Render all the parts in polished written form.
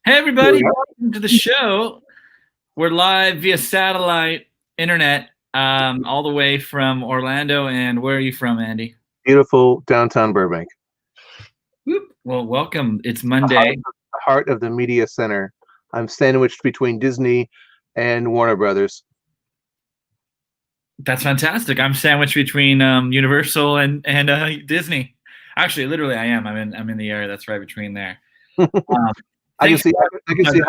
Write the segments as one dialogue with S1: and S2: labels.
S1: Hey, everybody, welcome to the show. We're live via satellite internet, all the way from Orlando. And where are you from, Andy?
S2: Beautiful downtown Burbank,
S1: Whoop. Well, welcome. It's
S2: the heart,
S1: Monday.
S2: the heart of the media center. I'm sandwiched between Disney and Warner Brothers.
S1: That's fantastic. I'm sandwiched between Universal and Disney. Actually, literally, I am. I'm in the area that's right between there.
S2: I can
S1: Thanks.
S2: see. I can see.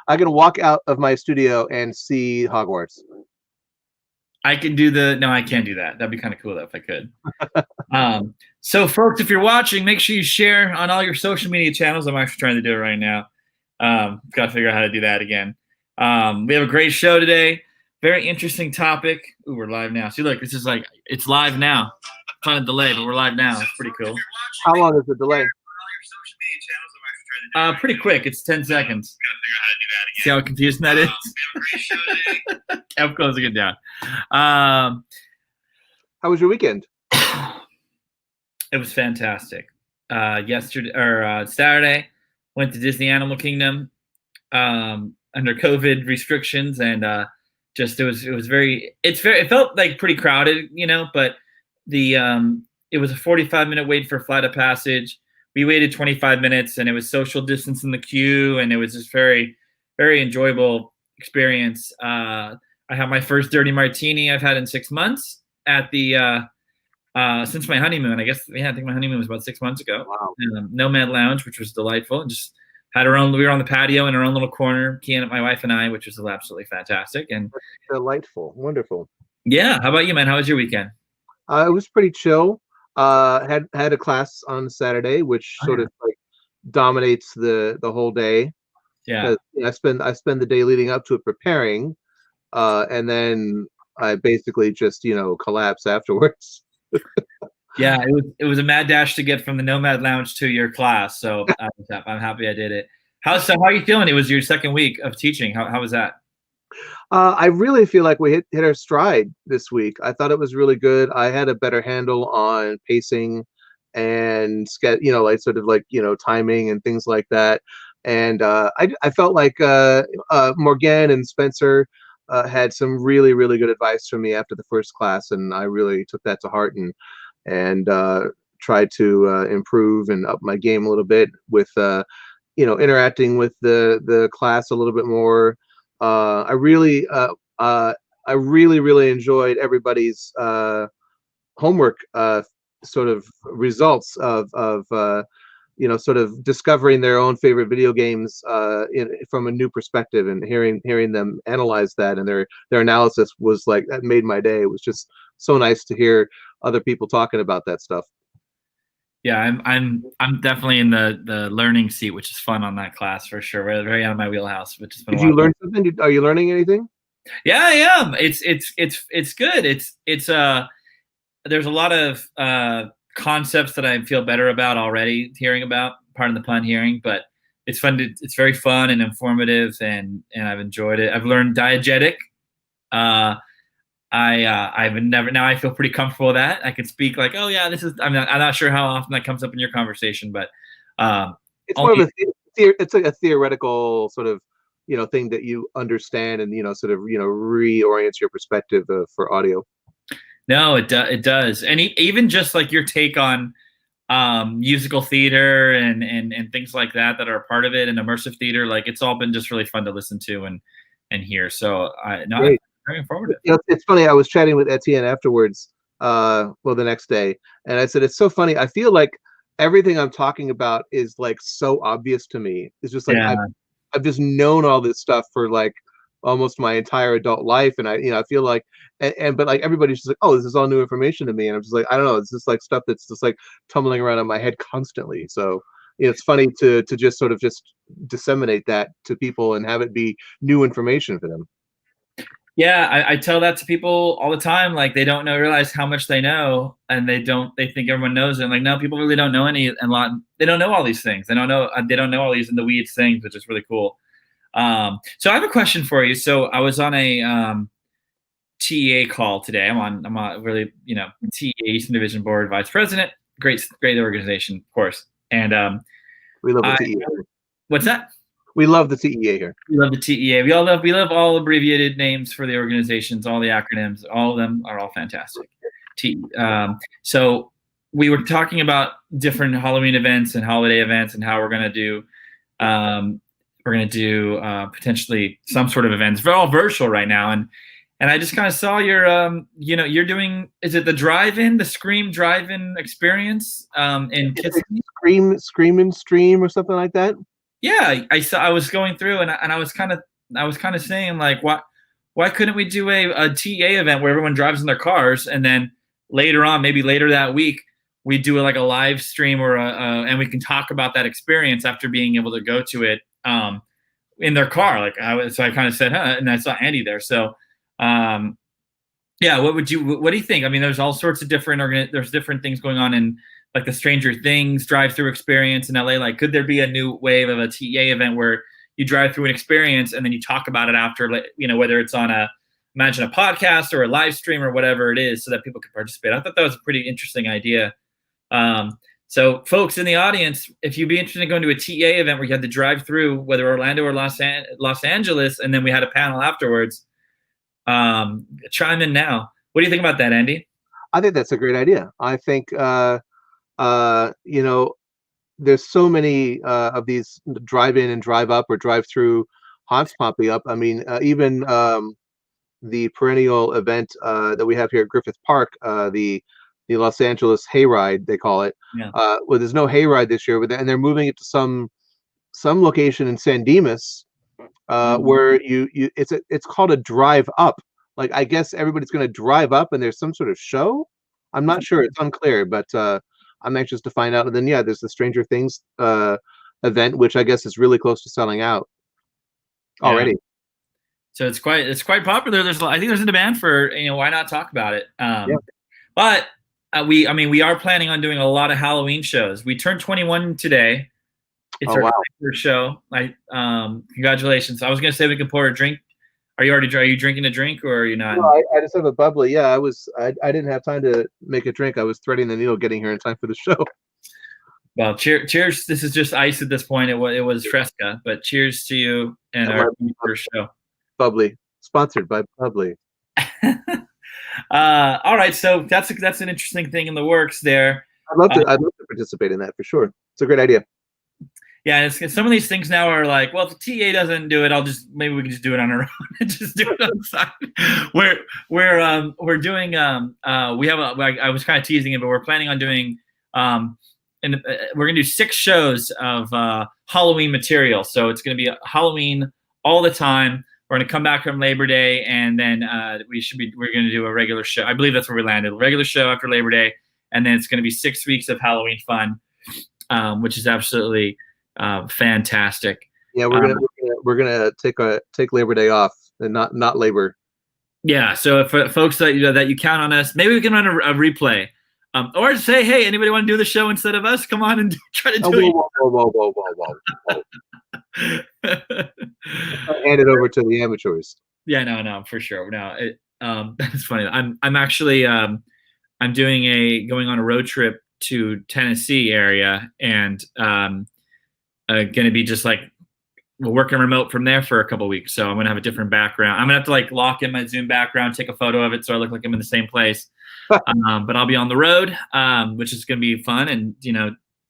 S2: I can walk out of my studio and see Hogwarts.
S1: I can do no, I can't do that. That'd be kind of cool though if I could. So, folks, if you're watching, make sure you share on all your social media channels. I'm actually trying to do it right now. Got to figure out how to do that again. We have a great show today. Very interesting topic. Ooh, we're live now. See, look, this is like it's live now. It's on a delay, but we're live now. It's pretty cool.
S2: How long is the delay?
S1: Pretty quick. It's 10 seconds. See how confusing that is? I'm closing it down.
S2: How was your weekend?
S1: It was fantastic. Saturday, went to Disney Animal Kingdom under COVID restrictions, and it felt like pretty crowded, but it was a 45-minute wait for flight of passage. We waited 25 minutes, and it was social distance in the queue, and it was just very, very enjoyable experience. I had my first dirty martini I've had in 6 months at the since my honeymoon. I think my honeymoon was about 6 months ago.
S2: Wow.
S1: Nomad Lounge, which was delightful, and just had our own. We were on the patio in our own little corner, Kian, my wife and I, which was absolutely fantastic and
S2: delightful, wonderful.
S1: Yeah, how about you, man? How was your weekend?
S2: It was pretty chill. Had a class on Saturday, which sort of like dominates the whole day.
S1: Yeah,
S2: I spend the day leading up to it preparing, and then I basically just collapse afterwards.
S1: Yeah, it was a mad dash to get from the Nomad Lounge to your class, so I'm happy I did it. How are you feeling? It was your second week of teaching. How was that?
S2: I really feel like we hit our stride this week. I thought it was really good. I had a better handle on pacing and like sort of like timing and things like that. And I felt like Morgan and Spencer had some really, really good advice for me after the first class, and I really took that to heart and tried to improve and up my game a little bit with interacting with the class a little bit more. I really enjoyed everybody's homework sort of results of sort of discovering their own favorite video games from a new perspective, and hearing them analyze that, and their analysis was like that made my day. It was just so nice to hear other people talking about that stuff.
S1: Yeah, I'm definitely in the learning seat, which is fun on that class for sure. Very out of my wheelhouse, which has been.
S2: Did you learn something? Are you learning anything?
S1: Yeah, I am. It's good. There's a lot of concepts that I feel better about already hearing about. Pardon the pun, hearing, but it's fun. It's very fun and informative, and I've enjoyed it. I've learned diegetic. I've never. Now I feel pretty comfortable with that. I can speak like, oh yeah, this is. I'm not sure how often that comes up in your conversation, but
S2: it's more of a theoretical sort of thing that you understand, and sort of reorients your perspective for audio.
S1: No, it does, and even just like your take on musical theater and things like that are a part of it, and immersive theater, like it's all been just really fun to listen to and hear. So
S2: Great.
S1: Very informative.
S2: It's funny. I was chatting with Etienne afterwards, the next day, and I said, it's so funny. I feel like everything I'm talking about is like so obvious to me. It's just like I've just known all this stuff for like almost my entire adult life, and I feel like but like everybody's just like, oh, this is all new information to me, and I'm just like, I don't know, it's just like stuff that's just like tumbling around in my head constantly. So it's funny to just sort of just disseminate that to people and have it be new information for them.
S1: Yeah, I tell that to people all the time. Like they don't realize how much they know, and they think everyone knows it. I'm like, no, people really don't know a lot. They don't know all these things. They don't know all these in the weeds things, which is really cool. So I have a question for you. So I was on a TEA call today. I'm on really, TEA Eastern Division Board Vice President. Great organization, of course. And
S2: we love the TEA.
S1: What's that?
S2: We love the TEA here.
S1: We love the TEA. We love all abbreviated names for the organizations, all the acronyms. All of them are all fantastic. So we were talking about different Halloween events and holiday events and how we're going to do potentially some sort of events. They're all virtual right now, and I just kind of saw your you're doing, is it the Scream drive-in experience in Kissimmee?
S2: Scream and Stream or something like that.
S1: Yeah, I was going through and I was kind of saying like, why couldn't we do a TA event where everyone drives in their cars, and then later on, maybe later that week, we do like a live stream and we can talk about that experience after being able to go to it in their car. So I kind of said, and I saw Andy there. So yeah, what do you think? I mean, there's all sorts of there's different things going on in like the Stranger Things drive-through experience in LA. Like, could there be a new wave of a TA event where you drive through an experience and then you talk about it after, whether it's on imagine a podcast or a live stream or whatever it is, so that people can participate. I thought that was a pretty interesting idea. So folks in the audience, if you'd be interested in going to a TA event where you had to drive through, whether Orlando or Los Angeles, and then we had a panel afterwards, chime in now. What do you think about that, Andy?
S2: I think that's a great idea. I think there's so many of these drive-in and drive-up or drive-through haunts popping up. I mean, even the perennial event that we have here at Griffith Park, the Los Angeles Hayride, they call it.
S1: Yeah.
S2: Well, there's no Hayride this year, and they're moving it to some location in San Dimas, where it's called a drive up. Like, I guess everybody's going to drive up, and there's some sort of show. I'm not sure; it's unclear, but I'm anxious to find out. And then, yeah, there's the Stranger Things event, which I guess is really close to selling out already.
S1: So it's quite popular. I think there's a demand for, why not talk about it? But we are planning on doing a lot of Halloween shows. We turned 21 today. It's our first show. Congratulations. I was gonna say we can pour a drink. Are you drinking a drink, or are you not?
S2: No, I just have a bubbly. Yeah, I didn't have time to make a drink. I was threading the needle getting here in time for the show.
S1: Well, cheers. This is just ice at this point. It was Fresca, but cheers to you and our first show.
S2: Bubbly, sponsored by Bubbly.
S1: All right, so that's an interesting thing in the works there.
S2: I'd love to participate in that for sure. It's a great idea.
S1: Yeah, some of these things now are like, well, if the TA doesn't do it, maybe we can just do it on our own and just do it on the side. We're doing I was kind of teasing it, but we're planning on doing we're gonna do 6 shows of Halloween material. So it's gonna be Halloween all the time. We're gonna come back from Labor Day, and then we're gonna do a regular show. I believe that's where we landed. A regular show after Labor Day, and then it's gonna be 6 weeks of Halloween fun, which is absolutely fantastic.
S2: Yeah, we're gonna take Labor Day off and not Labor.
S1: Yeah, so if folks that you count on us, maybe we can run a replay, or say, hey, anybody want to do the show instead of us? Come on and try to do it.
S2: Whoa. Hand it over to the amateurs.
S1: Yeah, no, for sure. No, that's funny. I'm actually going on a road trip to Tennessee area, and going to be just like working remote from there for a couple of weeks. So I'm going to have a different background. I'm going to have to like lock in my Zoom background, take a photo of it so I look like I'm in the same place. But I'll be on the road, which is going to be fun, and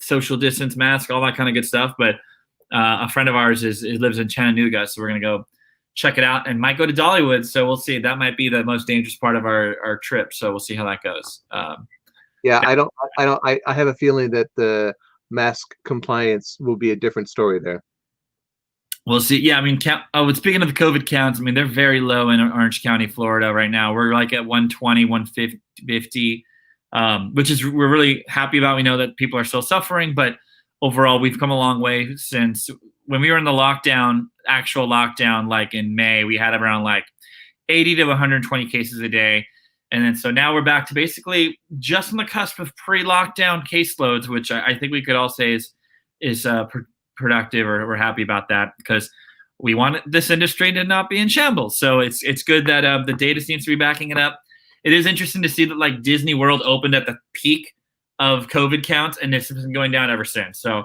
S1: social distance, mask, all that kind of good stuff. But a friend of ours lives in Chattanooga, so we're going to go check it out, and might go to Dollywood. So we'll see. That might be the most dangerous part of our trip. So we'll see how that goes.
S2: Yeah, I have a feeling that the mask compliance will be a different story there.
S1: We'll see. Yeah, I mean, speaking of the COVID counts, I mean, they're very low in Orange County, Florida right now. We're like at 120, 150, which we're really happy about. We know that people are still suffering, but overall, we've come a long way since when we were in the actual lockdown, like in May. We had around like 80 to 120 cases a day. And then so now we're back to basically just on the cusp of pre-lockdown caseloads, which I think we could all say is productive, or we're happy about that, because we want this industry to not be in shambles. So it's good that the data seems to be backing it up. It is interesting to see that like Disney World opened at the peak of COVID counts, and it's been going down ever since. So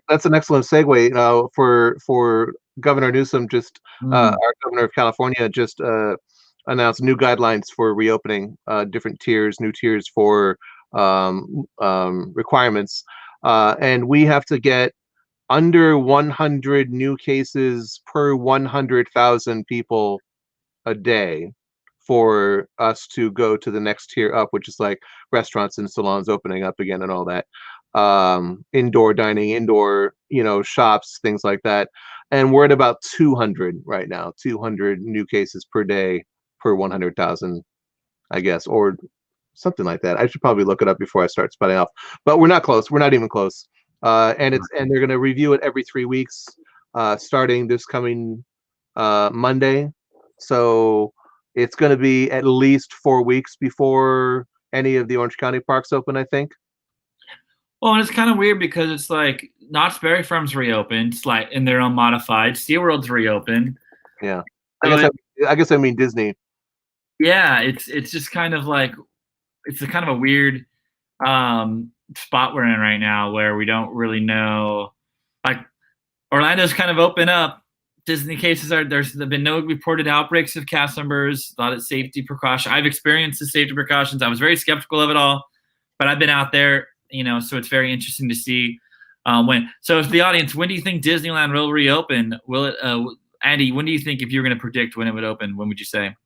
S2: that's an excellent segue for Governor Newsom. Just
S1: Mm.
S2: our governor of California just announced new guidelines for reopening, different tiers, new tiers for requirements, and we have to get under 100 new cases per 100,000 people a day for us to go to the next tier up, which is like restaurants and salons opening up again and all that. Indoor dining, indoor, shops, things like that. And we're at about 200 right now, 200 new cases per day per 100,000, I guess, or something like that. I should probably look it up before I start spelling off. But we're not close. We're not even close. And they're going to review it every 3 weeks, starting this coming Monday. So it's going to be at least 4 weeks before any of the Orange County parks open, I think.
S1: Well, and it's kind of weird because it's like Knott's Berry Farm's reopened, it's like in their own modified. SeaWorld's reopened.
S2: Yeah. I
S1: So
S2: guess I guess I mean Disney.
S1: yeah, it's just kind of like it's a kind of a weird spot we're in right now where we don't really know. Like Orlando's kind of open up. Disney cases are there's been no reported outbreaks of cast members. A lot of safety precaution. I've experienced the safety precautions. I was very skeptical of it all, but I've been out there, so it's very interesting to see when. So, if the audience, when do you think Disneyland will reopen? Will it, Andy? When do you think, if you were going to predict when it would open, when would you say?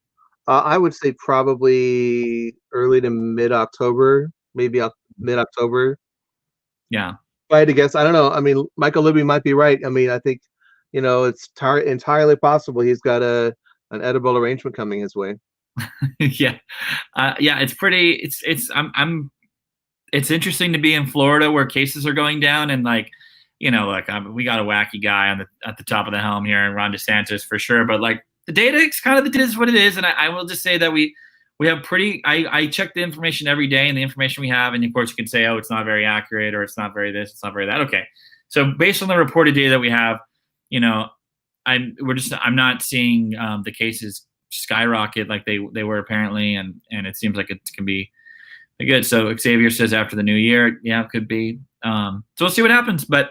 S2: I would say probably early to mid October, maybe mid October.
S1: Yeah,
S2: If I had to guess, I don't know. I mean, Michael Libby might be right. I mean, I think, it's entirely possible he's got an edible arrangement coming his way.
S1: yeah, yeah. It's pretty. I'm. It's interesting to be in Florida where cases are going down, and like, we got a wacky guy at the top of the helm here, and Ron DeSantis for sure. But like the data, it's kind of it is what it is, and I will just say that we have pretty. I check the information every day, and the information we have, and of course you can say, oh, it's not very accurate, or it's not very this, it's not very that. Okay, so based on the reported data that we have, I'm not seeing the cases skyrocket like they were apparently, and it seems like it can be good. So Xavier says after the new year, yeah, it could be. So we'll see what happens. But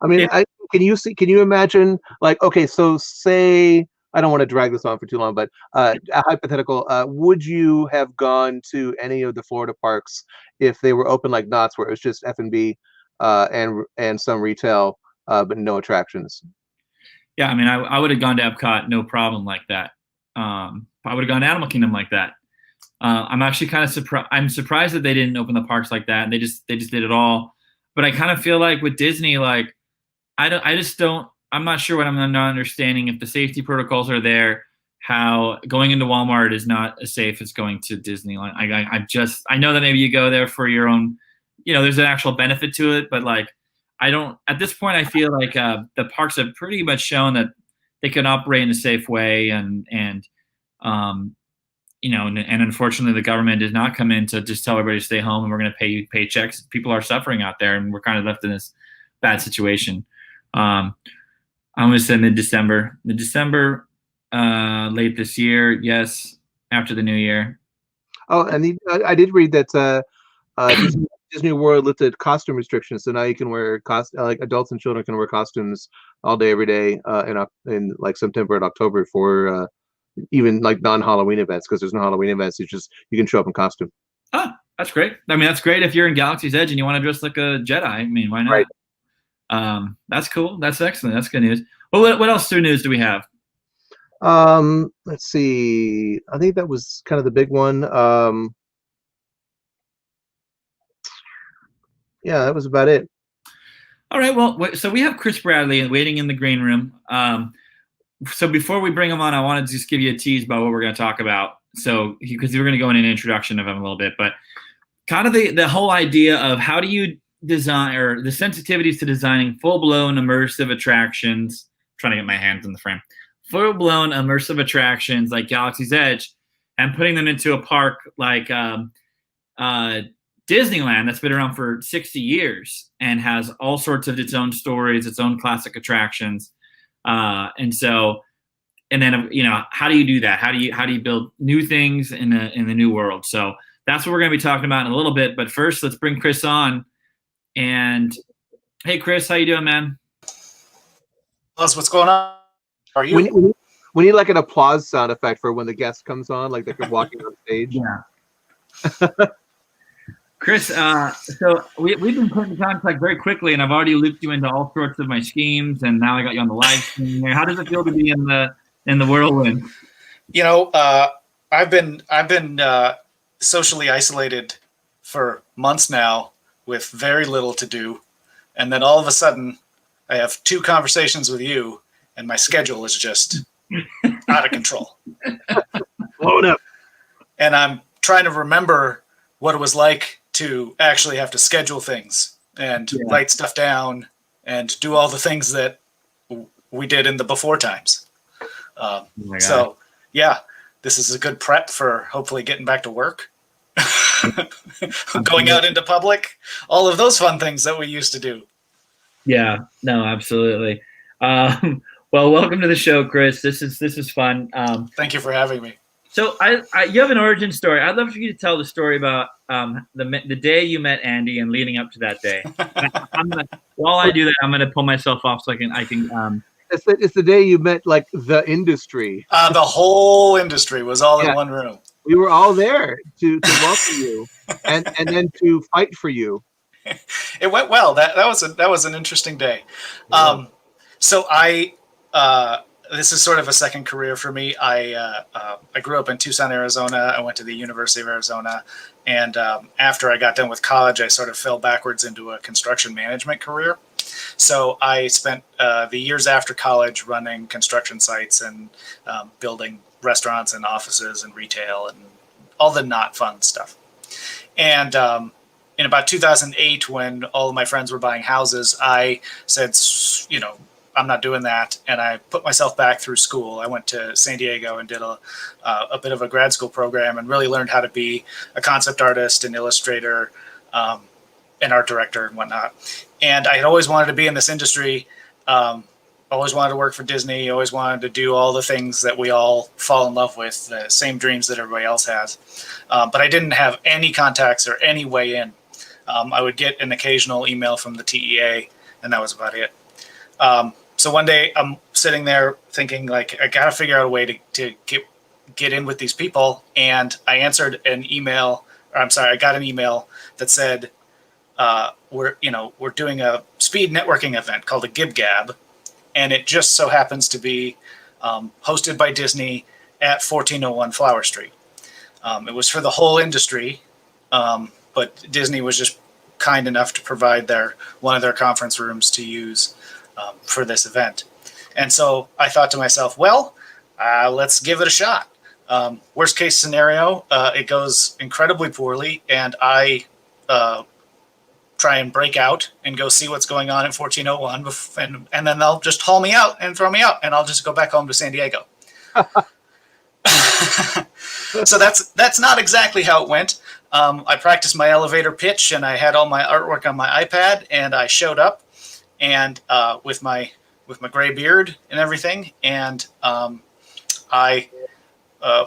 S2: I mean,
S1: it,
S2: can you imagine, like, okay, so say, I don't want to drag this on for too long, but a hypothetical, would you have gone to any of the Florida parks if they were open like Knott's, where it was just F&B and some retail, but no attractions?
S1: yeah, I mean, I would have gone to Epcot, no problem like that. I would have gone to Animal Kingdom like that. I'm actually kind of surprised. I'm surprised that they didn't open the parks like that, and they just did it all. But I kind of feel like with Disney, like I just don't. I'm not sure what I'm not understanding. If the safety protocols are there, how going into Walmart is not as safe as going to Disneyland. I know that maybe you go there for your own, there's an actual benefit to it, but like I don't. At this point, I feel like the parks have pretty much shown that they can operate in a safe way, and and unfortunately, the government did not come in to just tell everybody to stay home and we're going to pay you paychecks. People are suffering out there, and we're kind of left in this bad situation. I'm going to say mid-December. Mid-December, late this year, yes, after the new year.
S2: Oh, and I did read that Disney World lifted costume restrictions, so now you can wear like adults and children can wear costumes all day, every day, in like September and October for even like non-Halloween events, because there's no Halloween events. It's just you can show up in costume.
S1: Oh, that's great. I mean, that's great if you're in Galaxy's Edge and you want to dress like a Jedi. I mean, why not?
S2: Right.
S1: That's cool. That's excellent. That's good news. Well, what else through news do we have?
S2: Let's see. I think that was kind of the big one. Yeah, that was about it.
S1: All right. Well, so we have Chris Bradley waiting in the green room. So before we bring him on, I wanted to just give you a tease about what we're going to talk about. So because we're going to go in an introduction of him a little bit, but kind of the whole idea of how do you design, or the sensitivities to designing full-blown immersive attractions. I'm trying to get my hands in the frame. Full-blown immersive attractions like Galaxy's Edge, and putting them into a park like Disneyland that's been around for 60 years and has all sorts of its own stories, its own classic attractions. And then how do you do that? How do you build new things in the new world? So that's what we're going to be talking about in a little bit. But first, let's bring Chris on, and Hey, Chris, how you doing, man?
S3: What's going on? How are
S2: We
S3: you?
S2: need, we need like an applause sound effect for when the guest comes on, like they're walking on stage.
S1: Yeah. Chris, so we've been put in contact very quickly, and I've already looped you into all sorts of my schemes, and now I got you on the live stream here. How does it feel to be in the whirlwind?
S3: You know, I've been socially isolated for months now with very little to do, and then all of a sudden, I have two conversations with you, and my schedule is just out of control.
S2: Blown up.
S3: And I'm trying to remember what it was like to actually have to schedule things and
S1: Yeah.
S3: write stuff down and do all the things that we did in the before times.
S1: Oh my gosh.
S3: So, yeah, this is a good prep for hopefully getting back to work, going out into public, all of those fun things that we used to do.
S1: Yeah. No, absolutely. Well, welcome to the show, Chris. This is fun.
S3: Thank you for having me.
S1: So you have an origin story. I'd love for you to tell the story about the day you met Andy and leading up to that day. While I do that, I'm gonna pull myself off so I can.
S2: It's the day you met like the industry.
S3: The whole industry was all
S2: Yeah.
S3: in one room.
S2: We were all there to welcome you and then to fight for you.
S3: It went well. That was an interesting day.
S2: Yeah.
S3: So this is sort of a second career for me. I grew up in Tucson, Arizona. I went to the University of Arizona, and after I got done with college, I sort of fell backwards into a construction management career. So I spent the years after college running construction sites and building restaurants and offices and retail and all the not fun stuff. And in about 2008, when all of my friends were buying houses, I said, I'm not doing that. And I put myself back through school. I went to San Diego and did a bit of a grad school program and really learned how to be a concept artist, an illustrator, an art director and whatnot. And I had always wanted to be in this industry. Always wanted to work for Disney. Always wanted to do all the things that we all fall in love with, the same dreams that everybody else has. But I didn't have any contacts or any way in. I would get an occasional email from the TEA, and that was about it. So one day I'm sitting there thinking, like, I got to figure out a way to get in with these people. And I answered an email, or I'm sorry, I got an email that said, we're doing a speed networking event called a GibGab. And it just so happens to be hosted by Disney at 1401 Flower Street. It was for the whole industry, but Disney was just kind enough to provide one of their conference rooms to use for this event. And so I thought to myself, well, let's give it a shot. Worst case scenario, it goes incredibly poorly, and I try and break out and go see what's going on at 1401, and then they'll just haul me out and throw me out, and I'll just go back home to San Diego. So that's not exactly how it went. I practiced my elevator pitch, and I had all my artwork on my iPad, and I showed up, and with my gray beard and everything, and I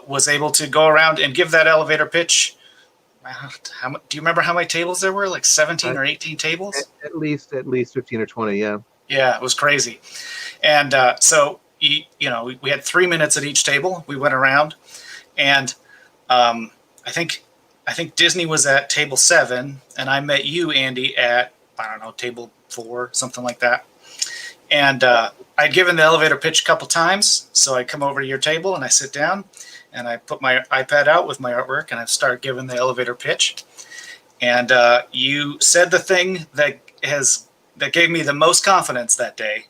S3: was able to go around and give that elevator pitch. Do you remember how many tables there were? Like 17 or 18 tables?
S2: At least 15 or 20, yeah.
S3: Yeah, it was crazy. And so we had 3 minutes at each table. We went around, and I think Disney was at table 7, and I met you, Andy, at, I don't know, table 4, something like that. And I'd given the elevator pitch a couple times, so I come over to your table and I sit down, and I put my iPad out with my artwork, and I start giving the elevator pitch. And you said the thing that gave me the most confidence that day,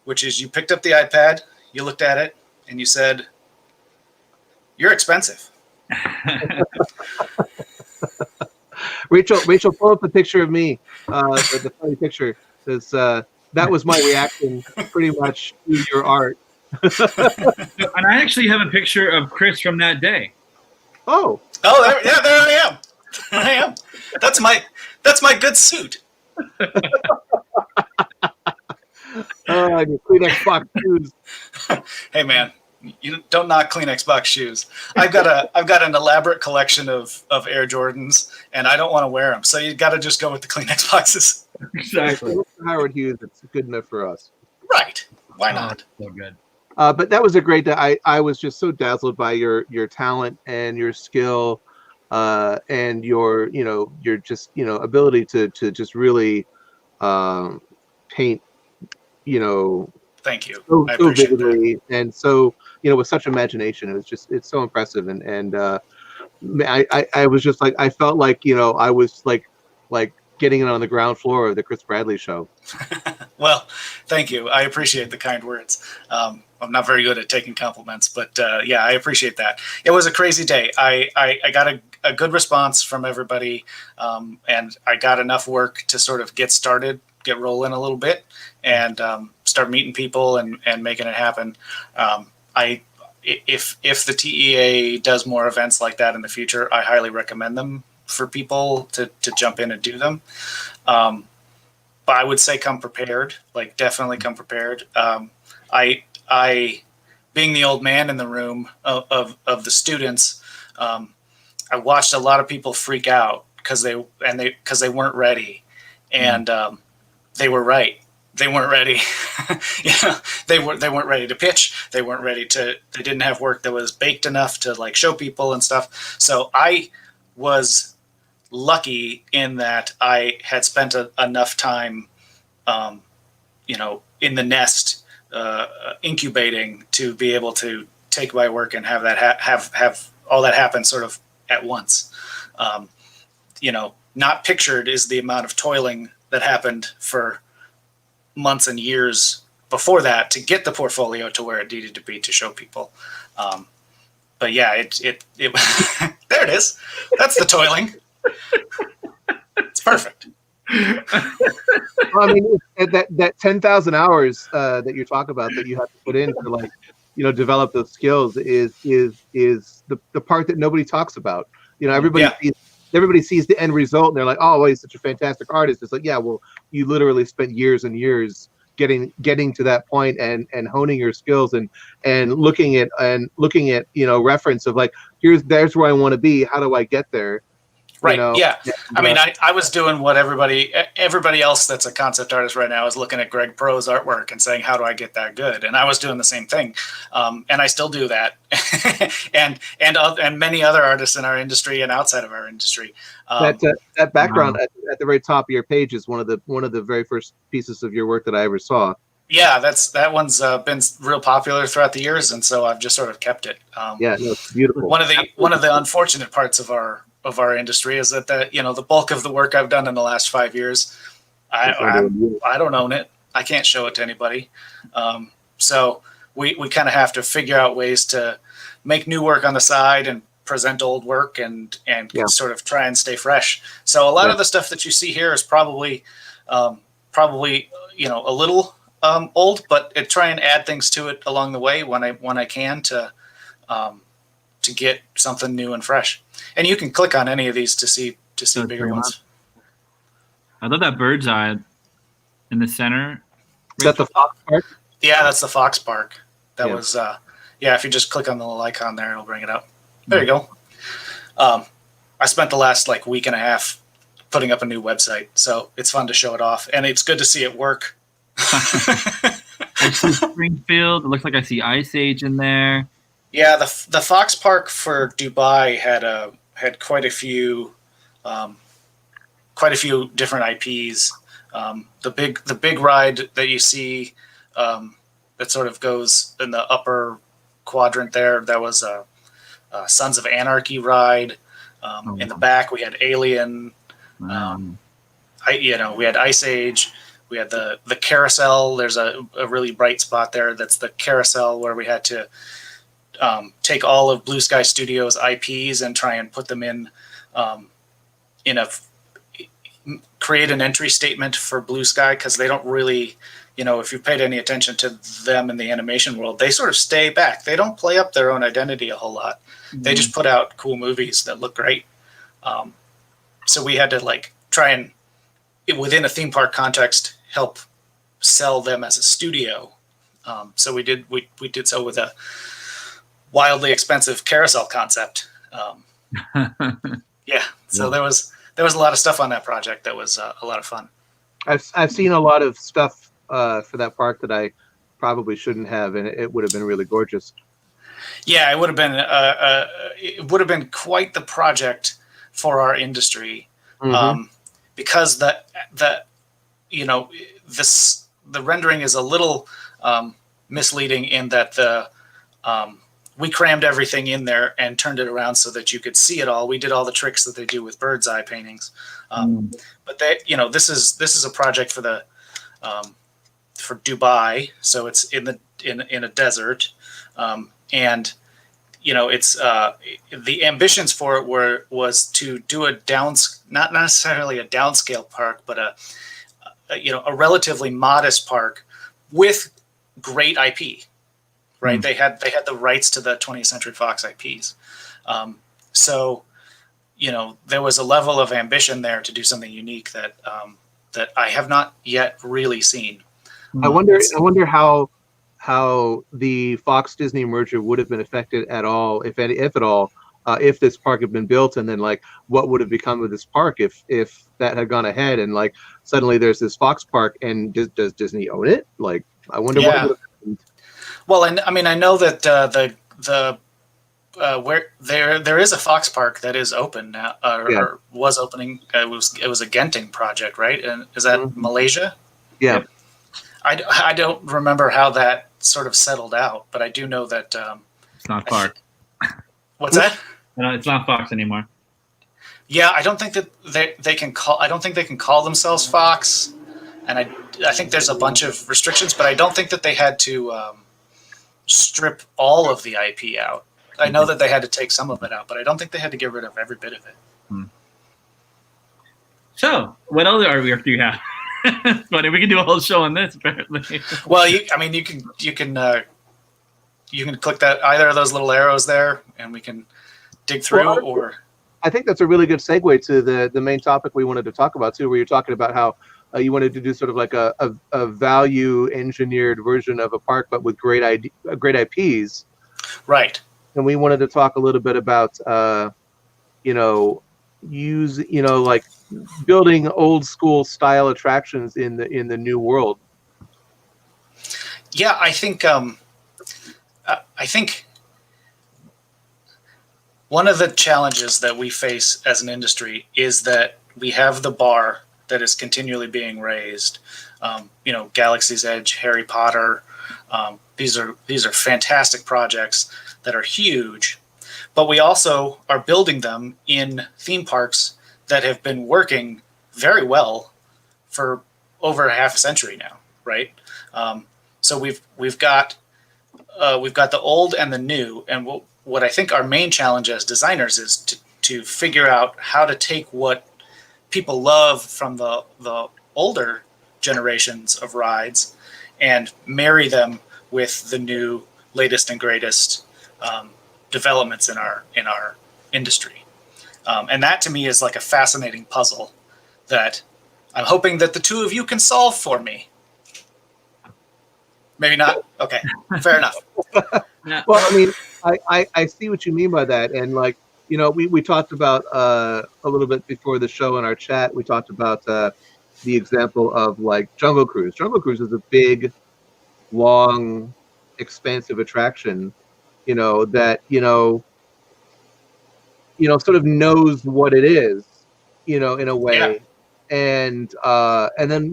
S3: which is you picked up the iPad, you looked at it, and you said, "You're expensive."
S2: Rachel, pull up the picture of me. The funny picture says that was my reaction, pretty much to your art.
S1: And I actually have a picture of Chris from that day.
S2: Oh,
S3: there I am. There I am. That's my good suit.
S2: Your Kleenex box shoes.
S3: Hey man, you don't knock Kleenex box shoes. I've got an elaborate collection of Air Jordans, and I don't want to wear them. So you got to just go with the Kleenex boxes.
S1: Exactly.
S2: Look for Howard Hughes. It's good enough for us.
S3: Right. Why
S1: Oh,
S3: not?
S1: so good.
S2: But that was a great day. I was just so dazzled by your talent and your skill, and your just ability to just really um, paint you know
S3: Thank you.
S2: so
S3: I
S2: so
S3: appreciate that.
S2: vividly and so with such imagination. It's so impressive, and I was just like, I felt like I was like getting it on the ground floor of the Chris Bradley show.
S3: Well, thank you. I appreciate the kind words. I'm not very good at taking compliments, but yeah, I appreciate that. It was a crazy day. I got a good response from everybody, and I got enough work to sort of get started, get rolling a little bit, and start meeting people and making it happen. I if the TEA does more events like that in the future, I highly recommend them for people to jump in and do them. Um, but I would say come prepared. Like definitely come prepared. I being the old man in the room of the students, I watched a lot of people freak out because they weren't ready, and they were right. They weren't ready. They weren't ready to pitch. They didn't have work that was baked enough to like show people and stuff. So I was lucky in that I had spent enough time, um, in the nest, incubating to be able to take my work and have that have all that happen sort of at once. Um, Not pictured is the amount of toiling that happened for months and years before that to get the portfolio to where it needed to be to show people. But yeah, it there it is. That's the toiling. It's perfect.
S2: Well, I mean, that 10,000 hours that you're talking about that you have to put in to like develop those skills is the part that nobody talks about.
S3: Yeah.
S2: Everybody sees the end result and they're like, oh, well, he's such a fantastic artist. It's like, yeah, well, you literally spent years and years getting to that point and honing your skills and looking at reference of like, there's where I want to be. How do I get there?
S3: Right. Yeah.
S2: And,
S3: I mean, I was doing what everybody else that's a concept artist right now is looking at Greg Pro's artwork and saying, how do I get that good? And I was doing the same thing. And I still do that. and many other artists in our industry and outside of our industry.
S2: That background at the very top of your page is one of the very first pieces of your work that I ever saw.
S3: Yeah, that one's been real popular throughout the years. And so I've just sort of kept it.
S2: Yeah, no, it's beautiful.
S3: One of the unfortunate parts of our industry is that the bulk of the work I've done in the last 5 years, I don't own it. I can't show it to anybody. So we kind of have to figure out ways to make new work on the side and present old work and sort of try and stay fresh. So a lot of the stuff that you see here is probably a little old, but try and add things to it along the way when I can to get something new and fresh. And you can click on any of these to see bigger ones.
S1: I love that bird's eye in the center.
S2: Is that the Fox Park?
S3: Yeah, that's the Fox Park. That was if you just click on the little icon there, it'll bring it up. There you go. I spent the last week and a half putting up a new website, so it's fun to show it off, and it's good to see it work.
S1: I see Springfield. It looks like I see Ice Age in there.
S3: Yeah, the Fox Park for Dubai had quite a few different IPs. The big ride that you see that sort of goes in the upper quadrant there, that was a Sons of Anarchy ride. In the back we had Alien.
S1: Wow.
S3: We had Ice Age. We had the carousel. There's a really bright spot there. That's the carousel where we had to take all of Blue Sky Studios IPs and try and put them in create an entry statement for Blue Sky, because they don't really, if you paid any attention to them in the animation world, they sort of stay back. They don't play up their own identity a whole lot. Mm-hmm. They just put out cool movies that look great. So we had to try and, within a theme park context, help sell them as a studio. So we did so with a wildly expensive carousel concept. So there was a lot of stuff on that project that was a lot of fun.
S2: I've seen a lot of stuff for that park that I probably shouldn't have, and it would have been really gorgeous.
S3: Yeah, it would have been quite the project for our industry,
S2: Mm-hmm.
S3: because the you know the rendering is a little misleading in that we crammed everything in there and turned it around so that you could see it all. We did all the tricks that they do with bird's eye paintings, but this is a project for the for Dubai, so it's in a desert, and it's the ambitions for it was to do not necessarily a downscale park, but a relatively modest park with great IP. Right, they had the rights to the 20th Century Fox IPs, so there was a level of ambition there to do something unique that I have not yet really seen.
S2: I wonder how the Fox Disney merger would have been affected at all, if at all, if this park had been built, and then like what would have become of this park if that had gone ahead, and like suddenly there's this Fox park, and does Disney own it? Like, I wonder what would have happened.
S3: Well, and I mean, I know that where there is a Fox Park that is open now, or was opening. It was a Genting project, right? And is that Malaysia?
S2: Yeah.
S3: I don't remember how that sort of settled out, but I do know that
S1: it's not Fox.
S3: What's that?
S1: No, it's not Fox anymore.
S3: Yeah, I don't think that they can call. I don't think they can call themselves Fox, and I think there's a bunch of restrictions, but I don't think that they had to strip all of the IP out. I know that they had to take some of it out, but I don't think they had to get rid of every bit of it.
S1: So, what other artwork do you have? Funny, we can do a whole show on this. Apparently.
S3: Well, you can click that either of those little arrows there, and we can dig through. Or
S2: I think that's a really good segue to the main topic we wanted to talk about too, where you're talking about how you wanted to do sort of like a value engineered version of a park, but with great IPs.
S3: Right.
S2: And we wanted to talk a little bit about, like building old school style attractions in the new world.
S3: Yeah, I think one of the challenges that we face as an industry is that we have the bar that is continually being raised. Galaxy's Edge, Harry Potter. These are fantastic projects that are huge, but we also are building them in theme parks that have been working very well for over a half a century now, right? So we've got the old and the new, and what I think our main challenge as designers is to figure out how to take what people love from the older generations of rides and marry them with the new, latest and greatest developments in our industry. And that to me is like a fascinating puzzle that I'm hoping that the two of you can solve for me. Maybe not. Okay, fair enough.
S2: Well, I mean, I see what you mean by that, and like, we talked about a little bit before the show in our chat. We talked about the example of like Jungle Cruise. Jungle Cruise is a big, long, expansive attraction, that sort of knows what it is, in a way, and then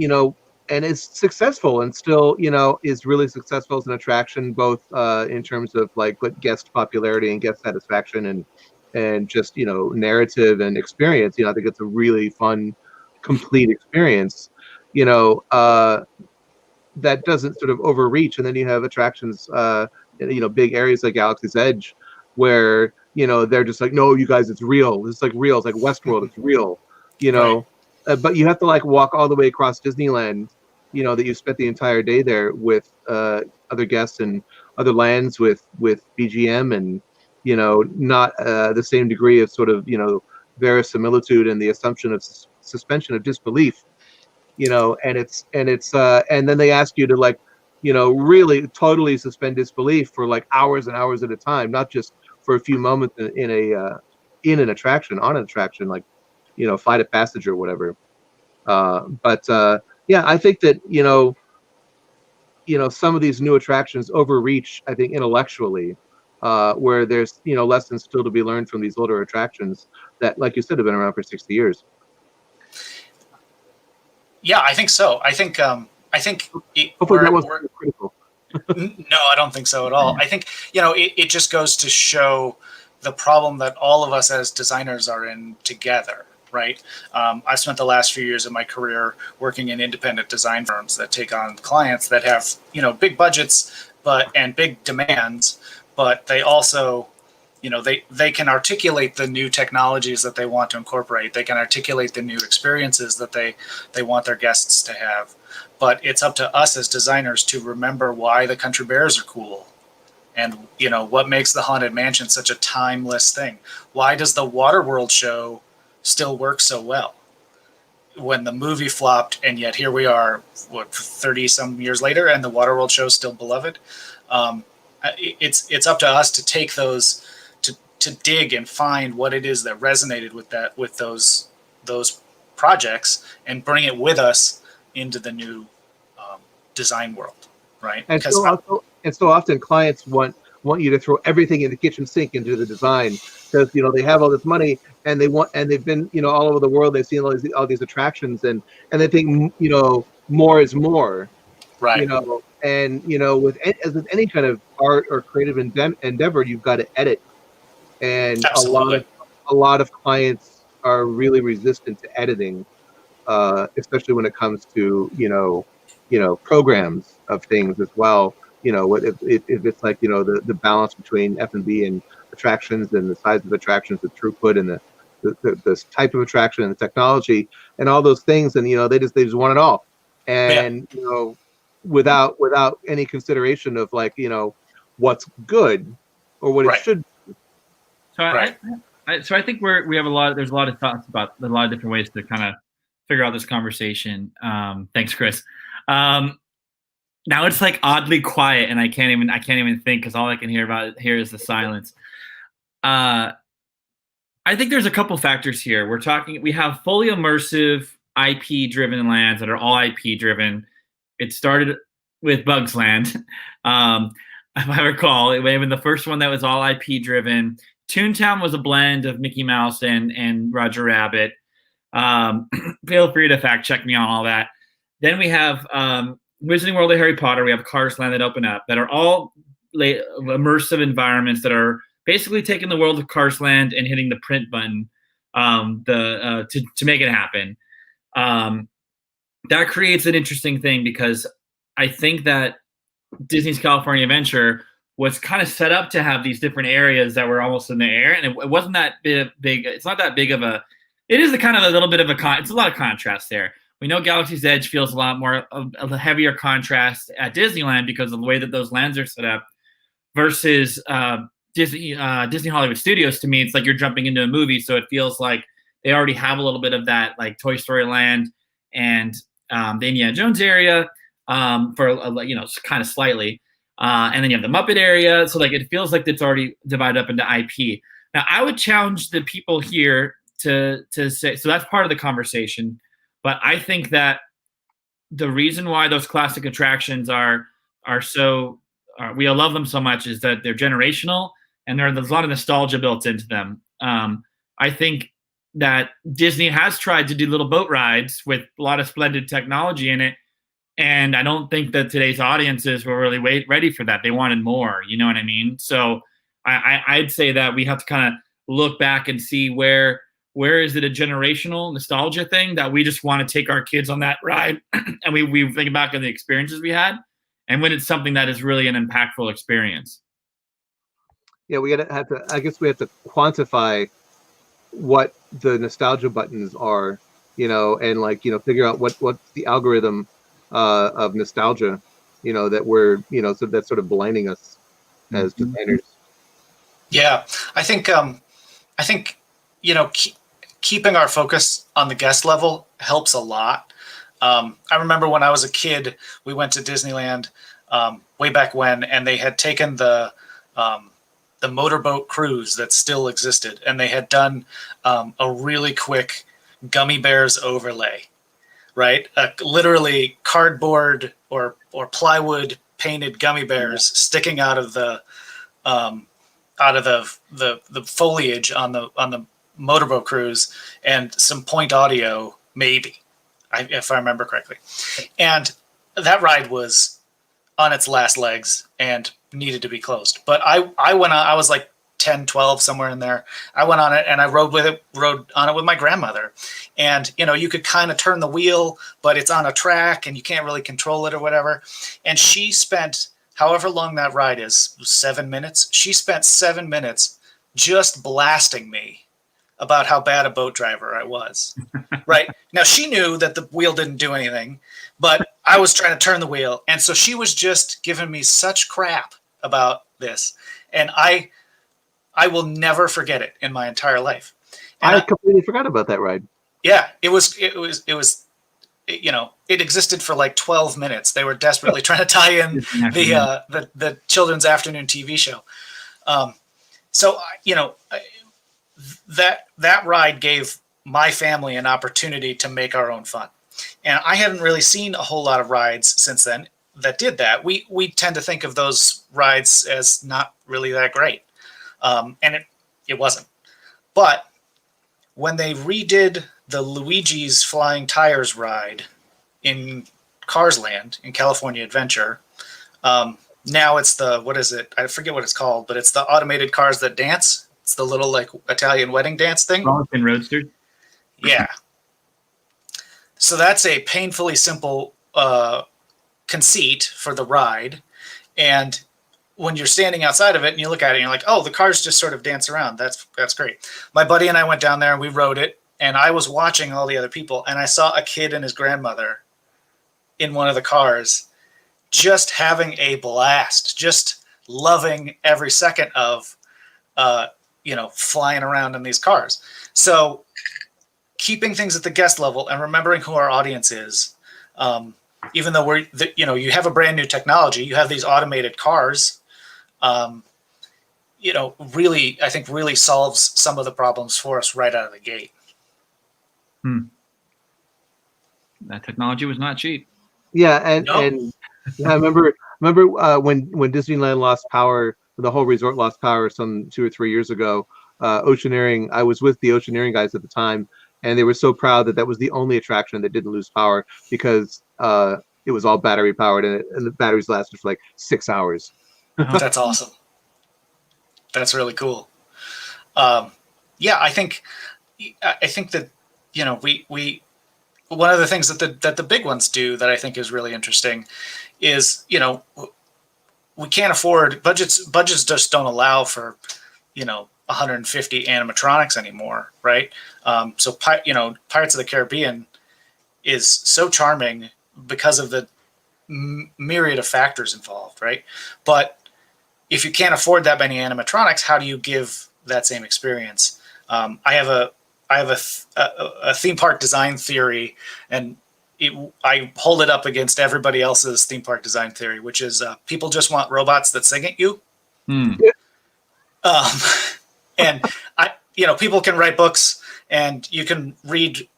S2: and is successful, and still is really successful as an attraction, both in terms of like guest popularity and guest satisfaction, and just narrative and experience. I think it's a really fun, complete experience. That doesn't sort of overreach, and then you have attractions, big areas like Galaxy's Edge, where they're just like, no, you guys, it's real. It's like real. It's like Westworld. It's real. Right. But you have to like walk all the way across Disneyland. That you spent the entire day there with other guests and other lands with BGM, and not the same degree of sort of verisimilitude and the assumption of suspension of disbelief. And then they ask you to like, really totally suspend disbelief for like hours and hours at a time, not just for a few moments in an attraction, on an attraction, like, Flight of Passage or whatever. But Yeah, I think that some of these new attractions overreach, I think, intellectually, where there's lessons still to be learned from these older attractions that, like you said, have been around for 60 years.
S3: Yeah, I think so. I think
S2: Hopefully, that wasn't critical.
S3: no, I don't think so at all. I think it just goes to show the problem that all of us as designers are in together, right? I've spent the last few years of my career working in independent design firms that take on clients that have big budgets and big demands, but they also they can articulate the new technologies that they want to incorporate. They can articulate the new experiences that they want their guests to have. But it's up to us as designers to remember why the country bears are cool, and what makes the Haunted Mansion such a timeless thing. Why does the Waterworld show still work so well when the movie flopped, and yet here we are, 30 some years later, and the Waterworld show is still beloved? It's up to us to take those, to dig and find what it is that resonated with those projects, and bring it with us into the new design world, right?
S2: And so often clients want you to throw everything in the kitchen sink into the design, because they have all this money, and they've been all over the world. They've seen all these attractions, and they think more is more,
S3: right.
S2: And as with any kind of art or creative endeavor, you've got to edit, and
S3: Absolutely.
S2: a lot of clients are really resistant to editing, especially when it comes to programs of things as well. If it's like the balance between F&B and attractions, and the size of attractions, the throughput, and the type of attraction, and the technology, and all those things, and they just want it all,
S3: Yeah.
S2: and without any consideration of what's good or what it
S3: Right.
S2: should.
S1: So
S3: Right.
S1: I think we have a lot. There's a lot of thoughts about a lot of different ways to kind of figure out this conversation. Thanks, Chris. Now it's like oddly quiet, and I can't even think, because all I can hear is the silence. I think there's a couple factors here. We have fully immersive IP driven lands that are all IP driven. It started with Bugs Land. If I recall, it may have been the first one that was all IP driven. Toontown was a blend of Mickey Mouse and Roger Rabbit. Feel free to fact check me on all that. Then we have Wizarding World of Harry Potter. We have Cars Land that open up, that are all immersive environments that are basically taking the world of Cars Land and hitting the print button to make it happen. That creates an interesting thing, because I think that Disney's California Adventure was kind of set up to have these different areas that were almost in the air, and it wasn't that big. It's not that big of a. It is a little bit of it's a lot of contrast there. We know Galaxy's Edge feels a lot more of a heavier contrast at Disneyland because of the way that those lands are set up, versus Disney Hollywood Studios. To me, it's like you're jumping into a movie, so it feels like they already have a little bit of that, like Toy Story Land and the Indiana Jones area, for kind of slightly, and then you have the Muppet area. So it feels like it's already divided up into IP. Now, I would challenge the people here to say, so that's part of the conversation, but I think that the reason why those classic attractions are so we love them so much is that they're generational, and there's a lot of nostalgia built into them. I think that Disney has tried to do little boat rides with a lot of splendid technology in it, and I don't think that today's audiences were really ready for that. They wanted more, you know what I mean? So I'd say that we have to kind of look back and see where is it a generational nostalgia thing that we just want to take our kids on that ride, and we think back on the experiences we had, and when it's something that is really an impactful experience.
S2: Yeah, I guess we have to quantify what the nostalgia buttons are, and figure out what's the algorithm of nostalgia, that we're, so that's sort of blinding us as designers.
S3: Yeah, I think keeping our focus on the guest level helps a lot. I remember when I was a kid, we went to Disneyland way back when, and they had taken the motorboat cruise that still existed, and they had done a really quick Gummy Bears overlay, right? Literally cardboard or plywood painted gummy bears sticking out of the foliage on the motorboat cruise, and some point audio, maybe, if I remember correctly. And that ride was on its last legs and needed to be closed. But I went on, I was like 10, 12, somewhere in there. I went on it and I rode on it with my grandmother. And, you could kind of turn the wheel, but it's on a track and you can't really control it or whatever. And she spent, however long that ride is, 7 minutes. She spent 7 minutes just blasting me about how bad a boat driver I was. Right? Now, she knew that the wheel didn't do anything, but I was trying to turn the wheel. And so she was just giving me such crap about this. And I will never forget it in my entire life. And
S2: I completely forgot about that ride.
S3: Yeah, it existed for like 12 minutes. They were desperately trying to tie in the children's afternoon TV show. So that ride gave my family an opportunity to make our own fun. And I hadn't really seen a whole lot of rides since then that did that. We tend to think of those rides as not really that great. And it wasn't. But when they redid the Luigi's Flying Tires ride in Cars Land in California Adventure, now it's what is it? I forget what it's called, but it's the automated cars that dance. It's the little like Italian wedding dance thing.
S1: Rollicking Roadster.
S3: Yeah. So that's a painfully simple conceit for the ride. And when you're standing outside of it and you look at it and you're like, oh, the cars just sort of dance around. That's great. My buddy and I went down there and we rode it, and I was watching all the other people, and I saw a kid and his grandmother in one of the cars just having a blast, just loving every second of flying around in these cars. So keeping things at the guest level and remembering who our audience is, even though you have a brand new technology, you have these automated cars, really, I think really solves some of the problems for us right out of the gate.
S1: That technology was not cheap.
S2: Yeah, and I remember when Disneyland lost power, the whole resort lost power some 2 or 3 years ago. Oceaneering, I was with the Oceaneering guys at the time, and they were so proud that was the only attraction that didn't lose power, because it was all battery powered, and the batteries lasted for like 6 hours.
S3: That's awesome. That's really cool. Yeah, I think that we one of the things that the big ones do that I think is really interesting is we can't afford budgets just don't allow for 150 animatronics anymore, right? So Pirates of the Caribbean is so charming because of the myriad of factors involved, right? But if you can't afford that many animatronics, how do you give that same experience? I have a theme park design theory, and I hold it up against everybody else's theme park design theory, which is people just want robots that sing at you. And people can write books, and you can read,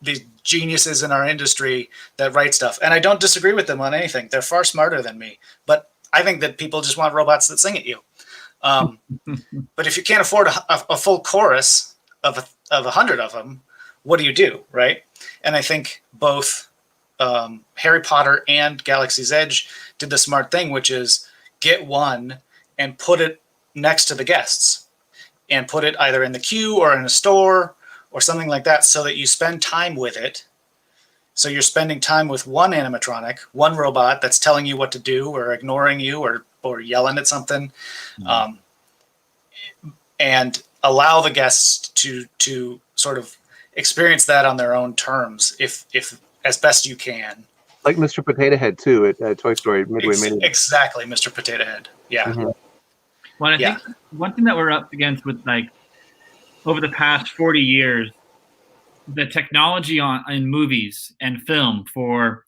S3: these geniuses in our industry that write stuff. And I don't disagree with them on anything. They're far smarter than me, but I think that people just want robots that sing at you. But if you can't afford a full chorus of 100 of them, what do you do, right? And I think both Harry Potter and Galaxy's Edge did the smart thing, which is get one and put it next to the guests, and put it either in the queue or in a store or something like that, so that you spend time with it. So you're spending time with one animatronic, one robot that's telling you what to do or ignoring you or yelling at something, and allow the guests to sort of experience that on their own terms, if as best you can.
S2: Like Mr. Potato Head too at Toy Story Midway Mania.
S3: Exactly, Mr. Potato Head. Yeah.
S2: Mm-hmm.
S1: Well, I think one thing that we're up against with over the past 40 years, the technology in movies and film for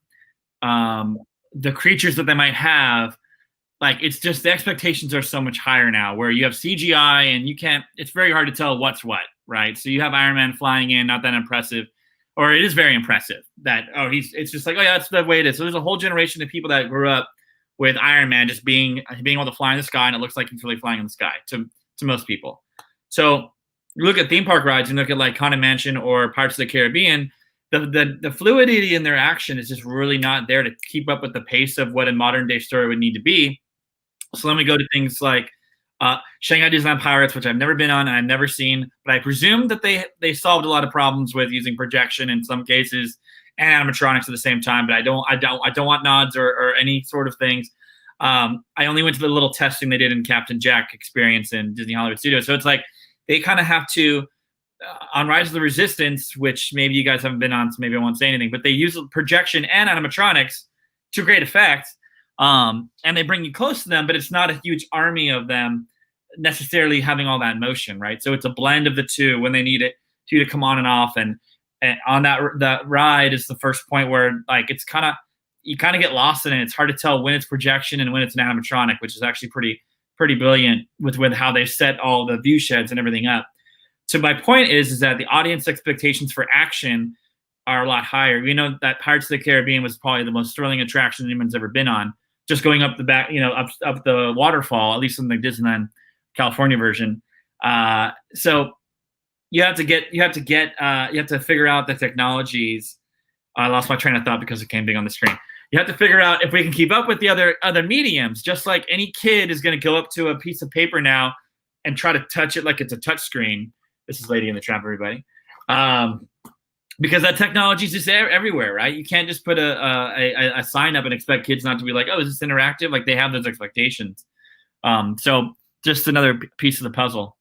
S1: the creatures that they might have, it's just the expectations are so much higher now, where you have CGI and it's very hard to tell what's what, right? So you have Iron Man flying in, not that impressive. or it is very impressive that it's just like, oh yeah, that's the way it is. So there's a whole generation of people that grew up with Iron Man just being able to fly in the sky, and it looks like he's really flying in the sky to most people. So you look at theme park rides and look at like Haunted Mansion or Pirates of the Caribbean, the fluidity in their action is just really not there to keep up with the pace of what a modern day story would need to be. So then we go to things like Shanghai Disneyland Pirates, which I've never been on and I've never seen, but I presume that they solved a lot of problems with using projection in some cases and animatronics at the same time. But I don't want nods or any sort of things. I only went to the little testing they did in Captain Jack experience in Disney Hollywood Studios. So it's like they kind of have to on Rise of the Resistance, which maybe you guys haven't been on, so maybe I won't say anything. But they use projection and animatronics to great effect. And they bring you close to them, but it's not a huge army of them necessarily having all that motion, right? So it's a blend of the two when they need it to come on and off. And on that ride is the first point where like it's kind of you kind of get lost in it. It's hard to tell when it's projection and when it's an animatronic, which is actually pretty brilliant with how they set all the view sheds and everything up. So my point is that the audience expectations for action are a lot higher. We know that Pirates of the Caribbean was probably the most thrilling attraction anyone's ever been on. Just going up the back, up the waterfall, at least in the Disneyland California version. So you have to figure out the technologies. I lost my train of thought because it came big on the screen. You have to figure out if we can keep up with the other mediums. Just like any kid is going to go up to a piece of paper now and try to touch it like it's a touch screen. This is Lady in the Tramp, everybody. Because that technology is just everywhere, right? You can't just put a sign up and expect kids not to be like, oh, is this interactive? Like they have those expectations. So just another piece of the puzzle.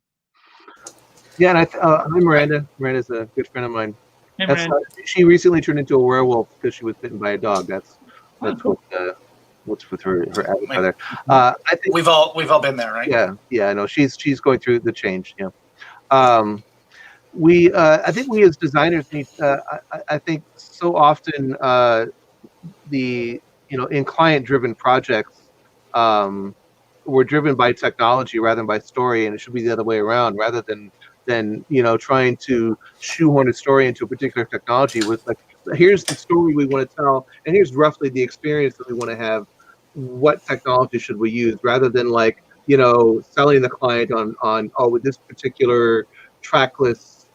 S2: Yeah, and I'm Miranda. Miranda's a good friend of mine.
S1: Hey, Miranda.
S2: She recently turned into a werewolf because she was bitten by a dog. That's
S1: cool.
S2: what's with her avatar there. I think
S3: we've all been there, right?
S2: Yeah. I know she's going through the change. Yeah. I think we as designers need. I think so often in client-driven projects, we're driven by technology rather than by story, and it should be the other way around. Rather than trying to shoehorn a story into a particular technology with like, here's the story we want to tell, and here's roughly the experience that we want to have. What technology should we use? Rather than like selling the client on with this particular trackless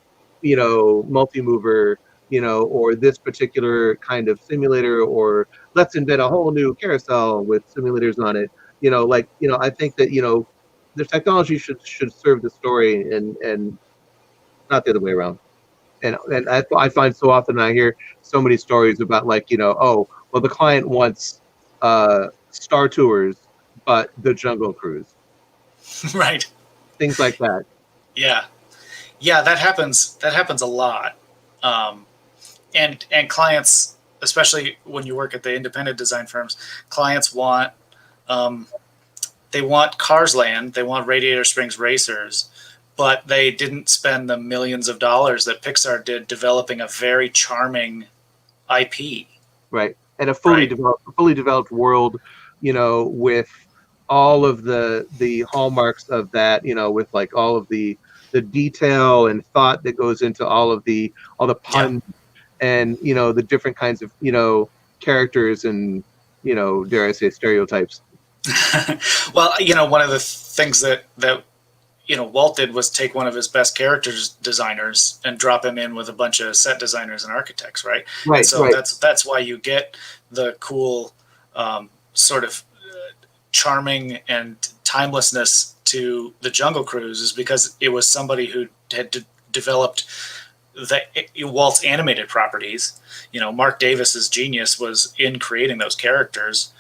S2: multi-mover, or this particular kind of simulator, or let's invent a whole new carousel with simulators on it. I think that, the technology should serve the story and not the other way around. And I find so often I hear so many stories about like, the client wants Star Tours, but the Jungle Cruise.
S3: Right.
S2: Things like that.
S3: Yeah, that happens a lot. And clients, especially when you work at the independent design firms, clients want they want Cars Land, they want Radiator Springs Racers, but they didn't spend the millions of dollars that Pixar did developing a very charming IP.
S2: Right, and a fully developed world, with all of the hallmarks of that, with like all of the detail and thought that goes into all the puns, and the different kinds of characters and dare I say stereotypes.
S3: Well, one of the things that Walt did was take one of his best characters designers and drop him in with a bunch of set designers and architects, right?
S2: Right.
S3: So
S2: right.
S3: that's why you get the cool sort of charming and timelessness to the Jungle Cruise, is because it was somebody who had developed Walt's animated properties. Mark Davis's genius was in creating those characters.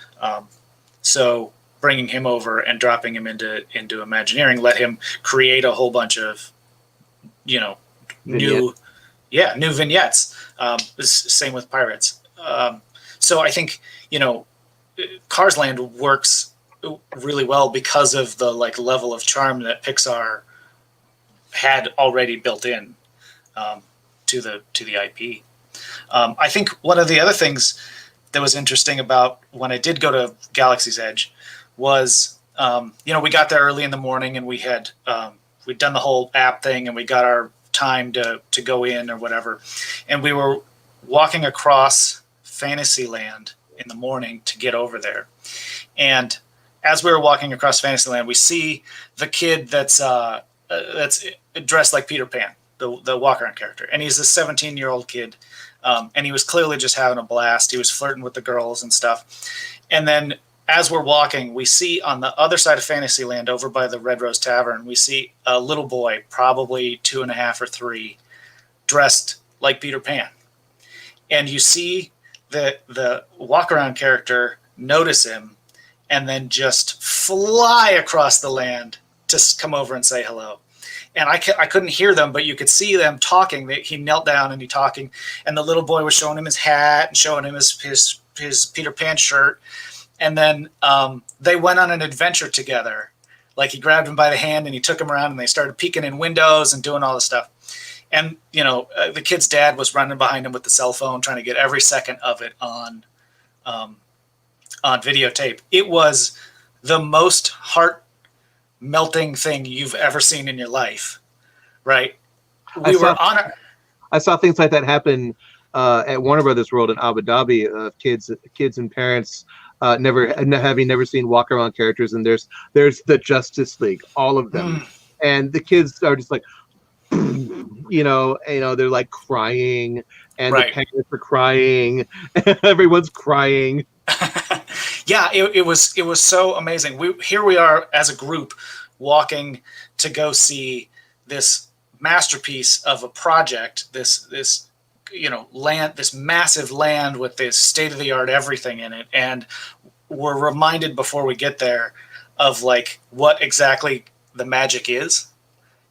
S3: So bringing him over and dropping him into Imagineering let him create a whole bunch of, new vignettes. Same with Pirates. So I think, Cars Land works really well because of the level of charm that Pixar had already built in to the IP. I think one of the other things that was interesting about when I did go to Galaxy's Edge was, we got there early in the morning and we had we'd done the whole app thing and we got our time to go in or whatever. And we were walking across Fantasyland in the morning to get over there. And as we were walking across Fantasyland, we see the kid that's dressed like Peter Pan, the walk-around character. And he's a 17-year-old kid. And he was clearly just having a blast. He was flirting with the girls and stuff. And then as we're walking, we see on the other side of Fantasyland, over by the Red Rose Tavern, we see a little boy, probably 2.5 or 3, dressed like Peter Pan. And you see the walk-around character notice him and then just fly across the land to come over and say hello. And I couldn't hear them, but you could see them talking. He knelt down and he talking, and the little boy was showing him his hat and showing him his Peter Pan shirt. And then they went on an adventure together. Like, he grabbed him by the hand and he took him around, and they started peeking in windows and doing all this stuff. And, the kid's dad was running behind him with the cell phone, trying to get every second of it on videotape. It was the most heart-melting thing you've ever seen in your life, right?
S2: I saw things like that happen at Warner Brothers World in Abu Dhabi, of kids and parents never seen walk-around characters, and there's the Justice League, all of them, and the kids are just like, they're like crying, and
S3: right.
S2: The parents are crying, everyone's crying.
S3: Yeah, it was so amazing. Here we are as a group walking to go see this masterpiece of a project, this land, this massive land with this state-of-the-art everything in it, and we're reminded before we get there of like what exactly the magic is,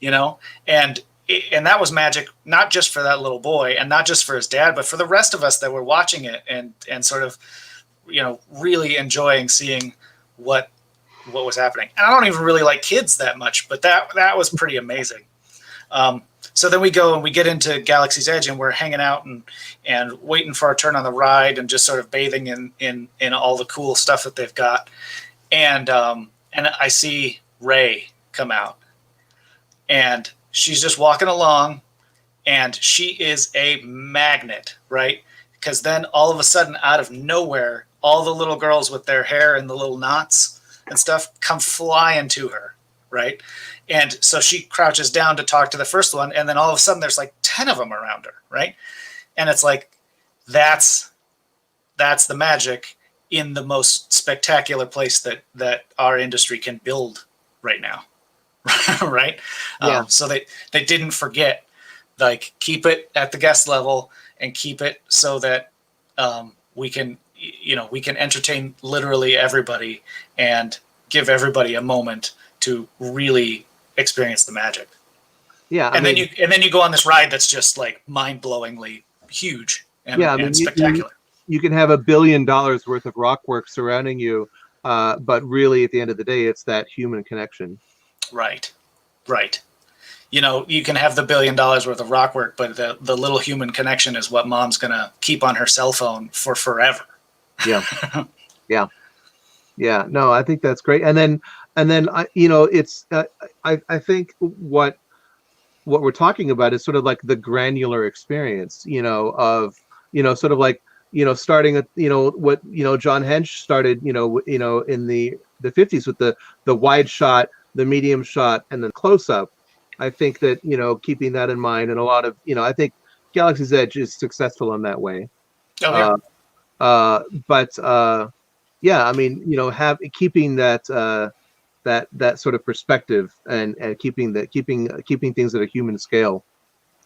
S3: and that was magic not just for that little boy and not just for his dad, but for the rest of us that were watching it and sort of really enjoying seeing what was happening. And I don't even really like kids that much, but that was pretty amazing. So then we go and we get into Galaxy's Edge, and we're hanging out and waiting for our turn on the ride and just sort of bathing in all the cool stuff that they've got. And I see Rey come out, and she's just walking along, and she is a magnet, right? Because then all of a sudden, out of nowhere, all the little girls with their hair and the little knots and stuff come flying to her, right? And so she crouches down to talk to the first one, and then all of a sudden there's like 10 of them around her, right? And it's like, that's the magic in the most spectacular place that our industry can build right now, right?
S2: Yeah.
S3: So they didn't forget, like, keep it at the guest level and keep it so that we can entertain literally everybody and give everybody a moment to really experience the magic.
S2: Yeah,
S3: then you go on this ride that's just like mind-blowingly huge and spectacular.
S2: You can have $1 billion worth of rock work surrounding you, but really at the end of the day, it's that human connection.
S3: Right. You can have the $1 billion worth of rock work, but the little human connection is what mom's gonna keep on her cell phone for forever.
S2: Yeah. Yeah. No, I think that's great. And then it's I think what we're talking about is sort of like the granular experience, of sort of like starting at what John Hench started in the 50s with the wide shot, the medium shot, and the close up. I think that keeping that in mind, and a lot of I think Galaxy's Edge is successful in that way.
S3: Oh, yeah.
S2: But yeah, I mean, keeping that sort of perspective and keeping things at a human scale.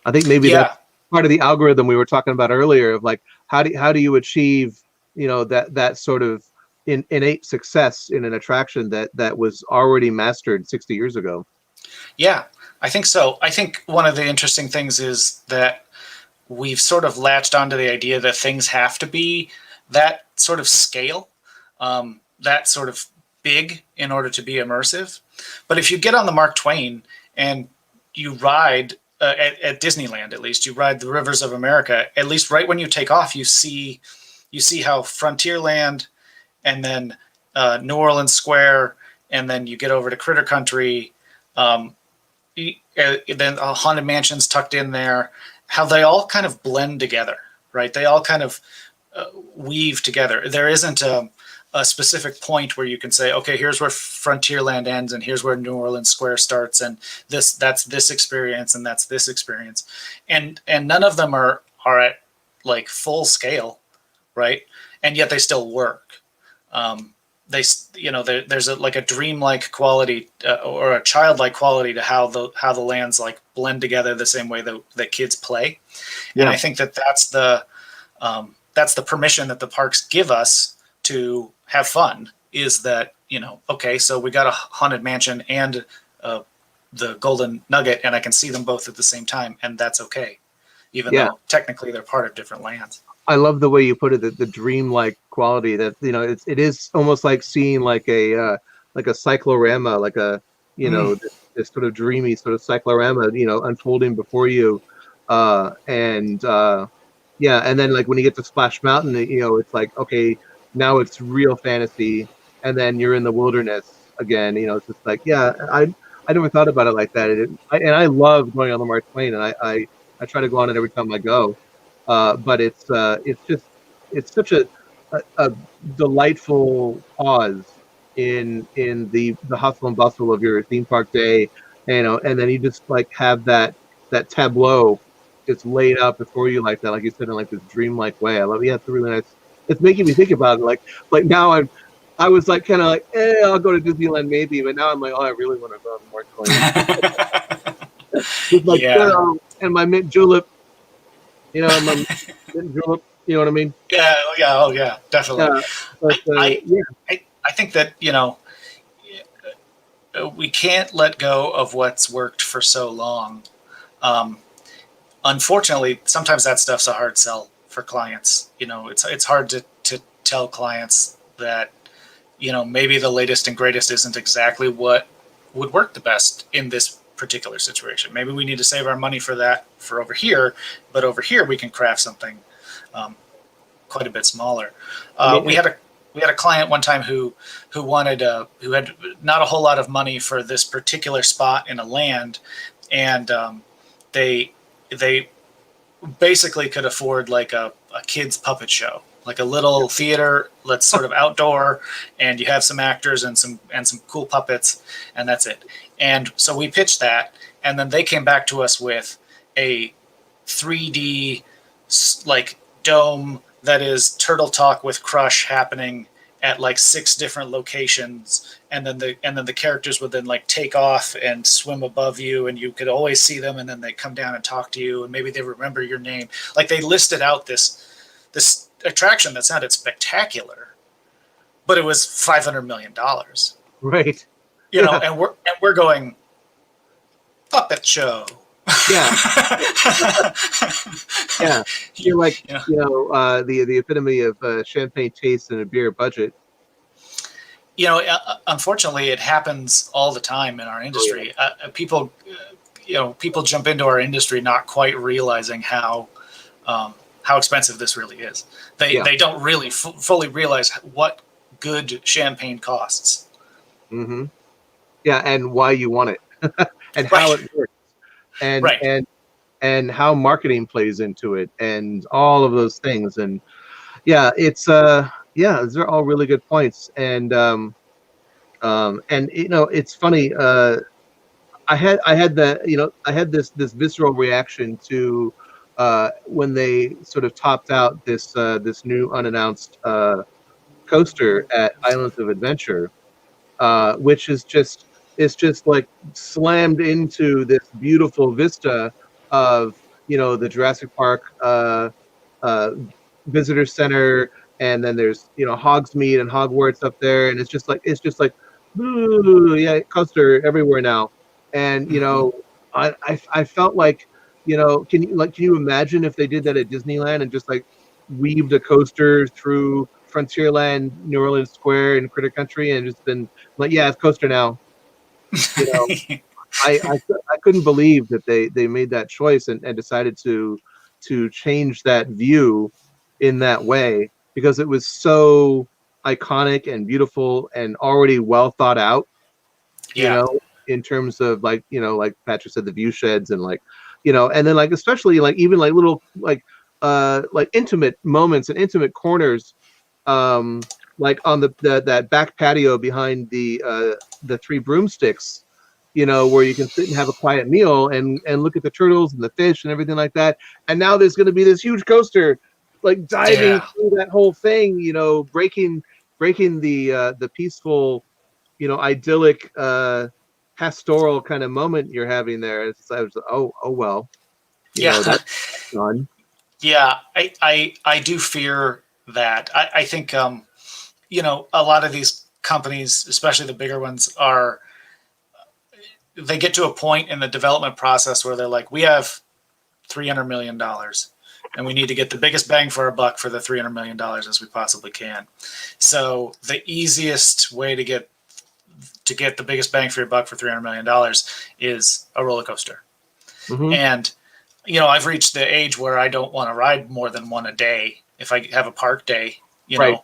S2: I think maybe that's part of the algorithm we were talking about earlier of like how do you achieve that sort of innate success in an attraction that was already mastered 60 years ago.
S3: Yeah, I think so. I think one of the interesting things is that we've sort of latched onto the idea that things have to be that sort of scale, that sort of big in order to be immersive. But if you get on the Mark Twain and you ride at Disneyland, at least you ride the rivers of America, at least right when you take off, you see how Frontierland and then New Orleans Square, and then you get over to Critter Country. then haunted mansions tucked in there, how they all kind of blend together, right? They all kind of weave together. There isn't a specific point where you can say, okay, here's where Frontierland ends and here's where New Orleans Square starts, and that's this experience and that's this experience, and none of them are at like full scale, right? And yet they still work. They, there's like a dreamlike quality or a childlike quality to how the lands like blend together the same way that kids play. Yeah. And I think that's the permission that the parks give us to have fun, is that, okay, so we got a haunted mansion and the golden nugget, and I can see them both at the same time, and that's okay, even though technically they're part of different lands.
S2: I love the way you put it, the dreamlike quality, that it is almost like seeing like a cyclorama, like a this sort of dreamy sort of cyclorama unfolding before you, and then like when you get to Splash Mountain, it's like, okay, now it's real fantasy, and then you're in the wilderness again. It's just like, I never thought about it like that, and I love going on the Mark Twain, and I try to go on it every time I go. But it's such a delightful pause in the hustle and bustle of your theme park day, and then you just like have that tableau just laid out before you like that, like you said, in like this dreamlike way. I love it. Yeah, it's really nice. It's making me think about it. Like now I was like kind of like, I'll go to Disneyland maybe, but now I'm like, oh, I really want to go to Mark Twain. With my girl and my mint julep. You know what I mean?
S3: Yeah, definitely.
S2: But,
S3: I think that, we can't let go of what's worked for so long. Unfortunately, sometimes that stuff's a hard sell for clients. It's hard to tell clients that, maybe the latest and greatest isn't exactly what would work the best in this particular situation. Maybe we need to save our money for that for over here, but over here we can craft something quite a bit smaller. We had a client one time who had not a whole lot of money for this particular spot in a land, and they basically could afford like a kid's puppet show, like a little theater that's sort of outdoor, and you have some actors and some cool puppets, and that's it. And so we pitched that, and then they came back to us with a 3D like dome that is Turtle Talk with Crush happening at like 6 different locations, and then the characters would then like take off and swim above you, and you could always see them, and then they come down and talk to you, and maybe they remember your name. Like they listed out this attraction that sounded spectacular, but it was $500 million.
S2: Right.
S3: And we're going puppet show.
S2: Yeah. Yeah. You're like, the epitome of champagne taste and a beer budget.
S3: Unfortunately, it happens all the time in our industry. Oh, yeah. People jump into our industry not quite realizing how expensive this really is. They don't really fully realize what good champagne costs.
S2: Mm-hmm. Yeah, and why you want it, and how it works, and how marketing plays into it, and all of those things. And it's those are all really good points. And it's funny. I had this visceral reaction to when they sort of topped out this new unannounced coaster at Islands of Adventure, which is just like slammed into this beautiful vista of the Jurassic Park visitor center, and then there's Hogsmeade and Hogwarts up there, and it's just like ooh, yeah, coaster everywhere now. And I felt like can you imagine if they did that at Disneyland and just like weaved a coaster through Frontierland, New Orleans Square, and Critter Country, and just been like, it's coaster now. I couldn't believe that they made that choice and decided to change that view in that way, because it was so iconic and beautiful and already well thought out. in terms of like, like Patrick said, the view sheds and like, and then like especially like even like little like intimate moments and intimate corners, like on the that back patio behind the three broomsticks, where you can sit and have a quiet meal and look at the turtles and the fish and everything like that. And now there's going to be this huge coaster, like diving
S3: Yeah.
S2: through that whole thing, breaking the peaceful, idyllic, pastoral kind of moment you're having there. I was, oh well,
S3: Yeah.
S2: that's done.
S3: Yeah. I do fear that. I think, a lot of these companies, especially the bigger ones, they get to a point in the development process where they're like, we have $300 million and we need to get the biggest bang for our buck for the $300 million as we possibly can. So the easiest way to get the biggest bang for your buck for $300 million is a roller coaster.
S2: Mm-hmm.
S3: And, I've reached the age where I don't want to ride more than one a day if I have a park day,
S2: Right.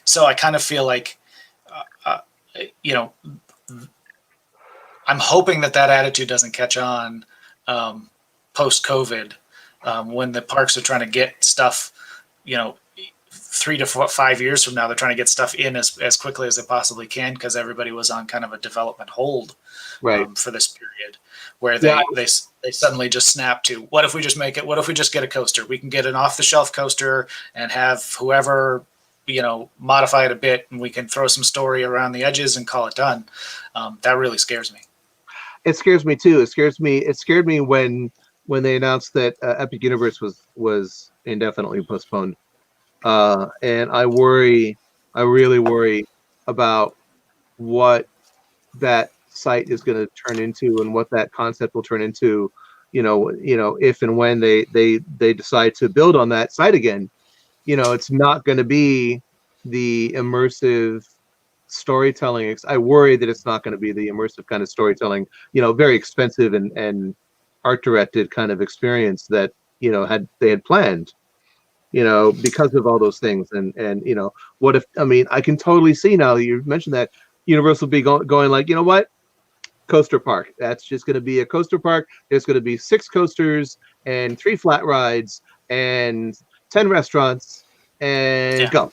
S3: So I kind of feel like, I'm hoping that attitude doesn't catch on post-COVID, when the parks are trying to get stuff, 3 to 5 years from now, they're trying to get stuff in as quickly as they possibly can because everybody was on kind of a development hold,
S2: Right.
S3: For this period where they suddenly just snap to, what if we just get a coaster? We can get an off-the-shelf coaster and have whoever, modify it a bit, and we can throw some story around the edges and call it done. That really scares me.
S2: It scares me too. It scared me when they announced that Epic Universe was indefinitely postponed. And I really worry about what that site is going to turn into and what that concept will turn into, if and when they decide to build on that site again. It's not going to be the immersive storytelling. I worry that it's not going to be the immersive kind of storytelling, very expensive and art directed kind of experience that, they had planned, because of all those things. And what if, I can totally see now that you mentioned that Universal be going like, what? Coaster park. That's just going to be a coaster park. There's going to be 6 coasters and 3 flat rides and 10 restaurants and go.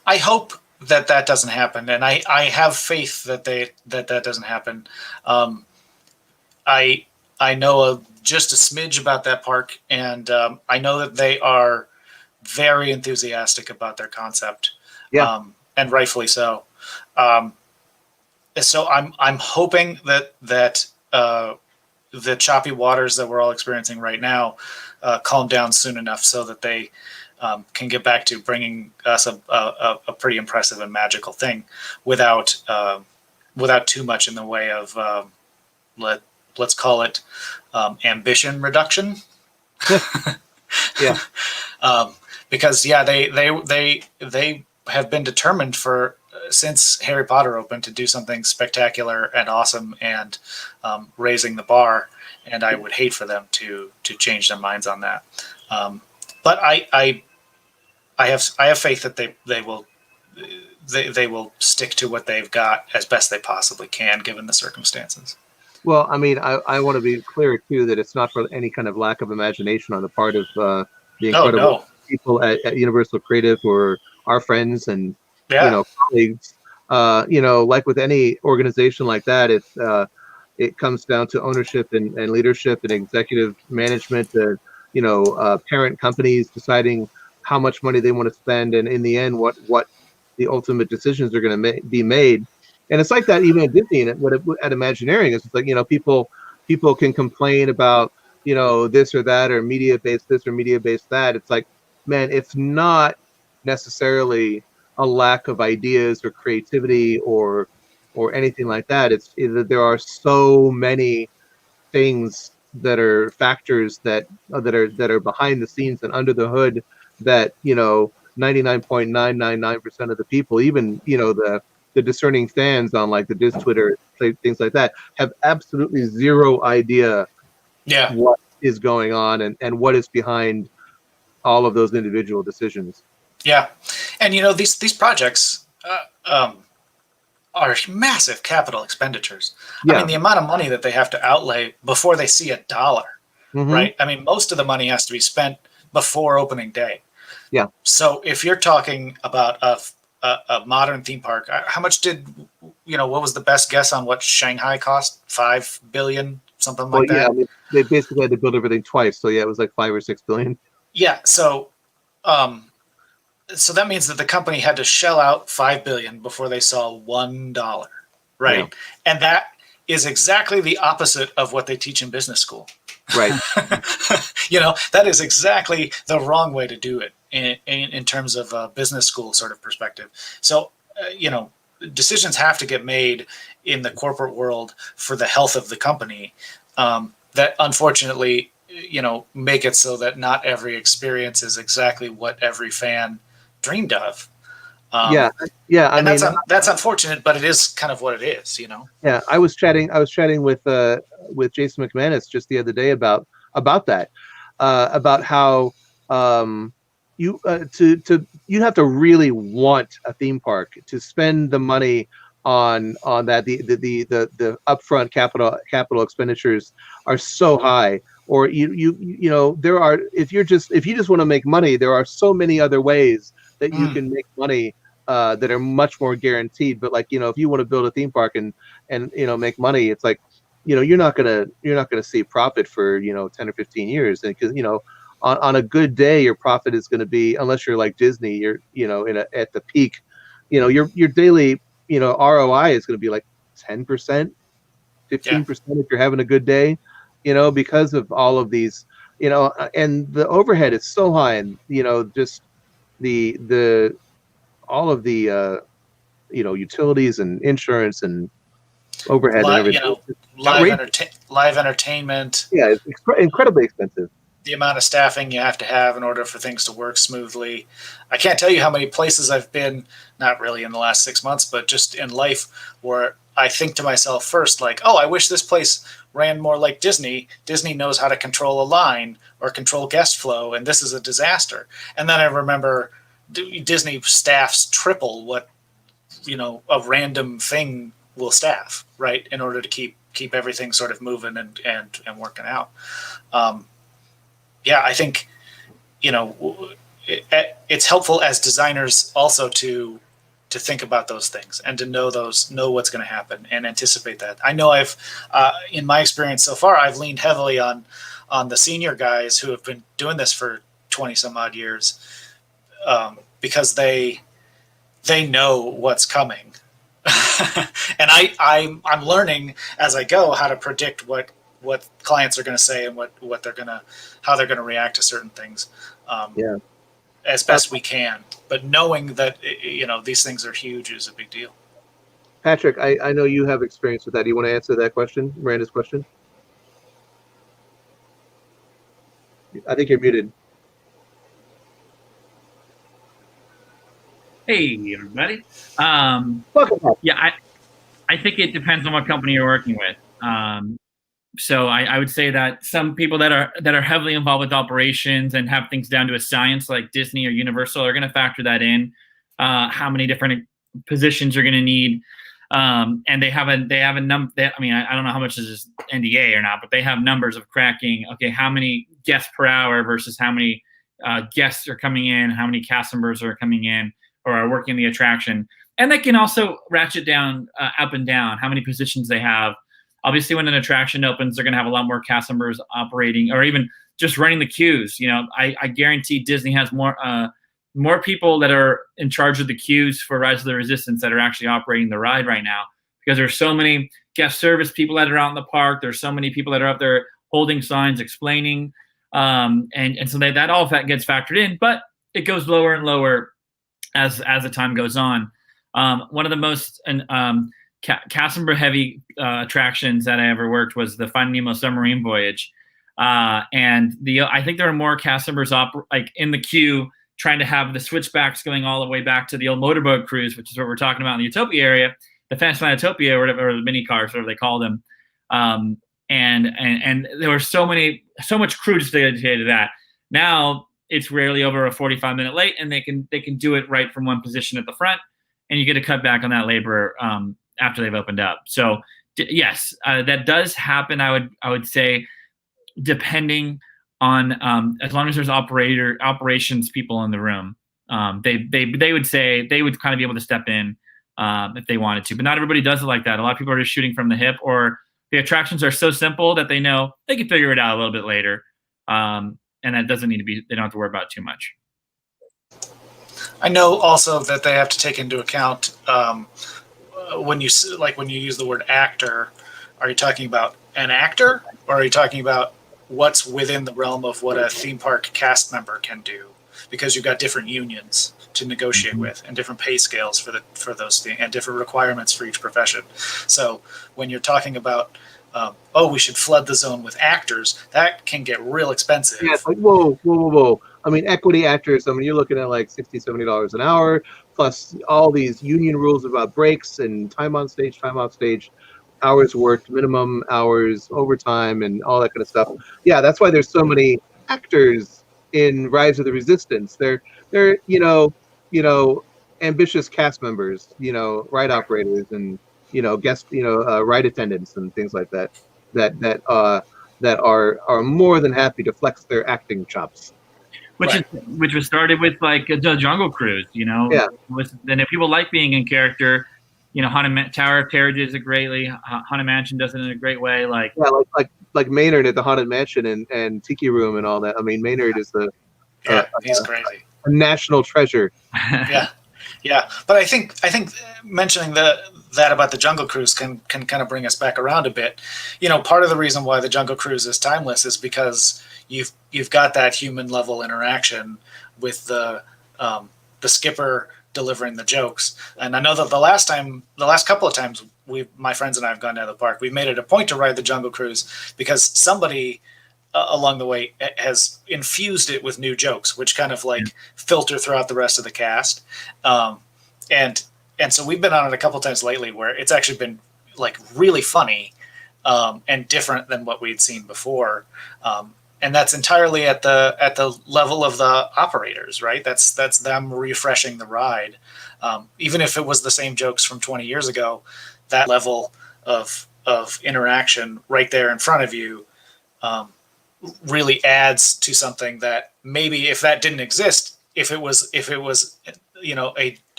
S3: I hope that doesn't happen, and I have faith that that doesn't happen. I know just a smidge about that park, and I know that they are very enthusiastic about their concept,
S2: Yeah.
S3: and rightfully so. So I'm hoping that the choppy waters that we're all experiencing right now calm down soon enough so that they can get back to bringing us a pretty impressive and magical thing without too much in the way of let's call it ambition reduction.
S2: Yeah.
S3: Because they have been determined since Harry Potter opened to do something spectacular and awesome and raising the bar, and I would hate for them to change their minds on that. But I have faith that they will stick to what they've got as best they possibly can given the circumstances.
S2: Well, I want to be clear too that it's not for any kind of lack of imagination on the part of the incredible people at Universal Creative who are our friends and colleagues. Like with any organization like that, it comes down to ownership and leadership and executive management. Parent companies deciding how much money they want to spend, and in the end, what the ultimate decisions are going to be made. And it's like that even at Disney and at Imagineering. It's like, people can complain about, this or that or media-based this or media-based that. It's like, man, it's not necessarily a lack of ideas or creativity or anything like that. It's either there are so many things that are factors that are behind the scenes and under the hood that 99.999% of the people, even the discerning fans on like the Diz Twitter, things like that, have absolutely zero idea what is going on and what is behind all of those individual decisions.
S3: Yeah, and these projects, are massive capital expenditures. I
S2: Yeah.
S3: mean, the amount of money that they have to outlay before they see a dollar,
S2: Mm-hmm.
S3: right? I mean, most of the money has to be spent before opening day.
S2: Yeah.
S3: So if you're talking about a modern theme park, how much did, what was the best guess on what Shanghai cost? 5 billion, something
S2: Well,
S3: like
S2: yeah. I
S3: that.
S2: mean, they basically had to build everything twice, so yeah, it was like 5 or 6 billion.
S3: Yeah. Um, so that means that the company had to shell out 5 billion before they saw $1,
S2: Yeah.
S3: right? And that is exactly the opposite of what they teach in business school.
S2: Right.
S3: That is exactly the wrong way to do it in terms of a business school sort of perspective. So, decisions have to get made in the corporate world for the health of the company, that unfortunately, make it so that not every experience is exactly what every fan dreamed of. Um,
S2: Yeah. Yeah. I
S3: and
S2: mean,
S3: that's unfortunate, but it is kind of what it is.
S2: yeah. I was chatting with Jason McManus just the other day about that, about how you to you have to really want a theme park to spend the money on that. The upfront capital expenditures are so high. Or there are, if you just want to make money, there are so many other ways that you
S3: Mm,
S2: can make money, that are much more guaranteed. But like, if you want to build a theme park and make money, it's like, you're not gonna see profit for 10 or 15 years. And because on a good day, your profit is going to be, unless you're like Disney, you're at the peak, your daily ROI is going to be like 10%,
S3: yeah.
S2: 15% if you're having a good day, because of all of these, and the overhead is so high. And just the all of the utilities and insurance and overhead and
S3: Li- you
S2: everything.
S3: know,
S2: It's outrageous.
S3: live entertainment,
S2: Yeah, it's incredibly expensive.
S3: the amount of staffing you have to have in order for things to work smoothly. I can't tell you how many places I've been, not really in the last 6 months, but just in life, where I think to myself first, like, oh, I wish this place ran more like Disney. Disney knows how to control a line or control guest flow, and this is a disaster. And then I remember Disney staffs triple what a random thing will staff, right, in order to keep everything sort of moving and working out. Um, yeah, I think it's helpful as designers also to think about those things and to know what's going to happen and anticipate that. I know I've in my experience so far, I've leaned heavily on the senior guys who have been doing this for 20 some odd years, because they know what's coming. And I'm learning as I go how to predict what clients are going to say and how they're going to react to certain things,
S2: Yeah.
S3: as best we can. But knowing that these things are huge is a big deal.
S2: Patrick, I know you have experience with that. Do you want to answer that question, Miranda's question? I think you're muted.
S1: Hey, everybody.
S2: Welcome back.
S1: Yeah, I think it depends on what company you're working with. So I would say that some people that are heavily involved with operations and have things down to a science, like Disney or Universal, are going to factor that in. How many different positions you're going to need, and they have a number. I mean, I don't know how much is NDA or not, but they have numbers of cracking. Okay, how many guests per hour versus how many guests are coming in, how many cast members are coming in or are working the attraction, and they can also ratchet down up and down how many positions they have. Obviously, when an attraction opens, they're going to have a lot more cast members operating, or even just running the queues. I guarantee Disney has more people that are in charge of the queues for Rise of the Resistance that are actually operating the ride right now, because there's so many guest service people that are out in the park. There's so many people that are up there holding signs, explaining, and so that all of that gets factored in. But it goes lower and lower as the time goes on. One of the most cast member heavy attractions that I ever worked was the Finding Nemo submarine voyage, and I think there are more cast members like in the queue trying to have the switchbacks going all the way back to the old motorboat cruise, which is what we're talking about in the Utopia area, the Fantasyland Utopia or whatever, or the mini cars, whatever they call them. And there was so much crew just dedicated to that. Now it's rarely over a 45-minute late, and they can do it right from one position at the front, and you get a cut back on that labor after they've opened up. So yes, that does happen. I would say, depending on as long as there's operations people in the room, they would say they would kind of be able to step in if they wanted to. But not everybody does it like that. A lot of people are just shooting from the hip, or the attractions are so simple that they know they can figure it out a little bit later. And that doesn't need to be, they don't have to worry about it too much.
S3: I know also that they have to take into account when you use the word actor. Are you talking about an actor, or are you talking about what's within the realm of what a theme park cast member can do? Because you've got different unions to negotiate with, and different pay scales for those things, and different requirements for each profession. So when you're talking about we should flood the zone with actors, that can get real expensive.
S2: Yeah, it's like, whoa. I mean, equity actors, I mean, you're looking at like $60, $70 an hour, plus all these union rules about breaks and time on stage, time off stage, hours worked, minimum hours, overtime, and all that kind of stuff. Yeah, that's why there's so many actors in Rise of the Resistance. They're ambitious cast members, ride operators, and guest, ride attendants and things like that. That are more than happy to flex their acting chops.
S1: Which was started with like the Jungle Cruise,
S2: Yeah.
S1: And if people like being in character, Haunted Tower of Terror does it greatly. Haunted Mansion does it in a great way. Like
S2: Maynard at the Haunted Mansion and Tiki Room and all that. I mean, Maynard is
S3: he's crazy,
S2: a national treasure.
S3: Yeah. But I think mentioning that about the Jungle Cruise can kind of bring us back around a bit. Part of the reason why the Jungle Cruise is timeless is because you've got that human level interaction with the skipper delivering the jokes. And I know that the last couple of times my friends and I have gone down to the park, we've made it a point to ride the Jungle Cruise because somebody along the way has infused it with new jokes, which kind of like filter throughout the rest of the cast. And so we've been on it a couple times lately where it's actually been like really funny and different than what we'd seen before. And that's entirely at the level of the operators, right? That's them refreshing the ride. Even if it was the same jokes from 20 years ago, that level of interaction right there in front of you really adds to something that maybe if that didn't exist, if it was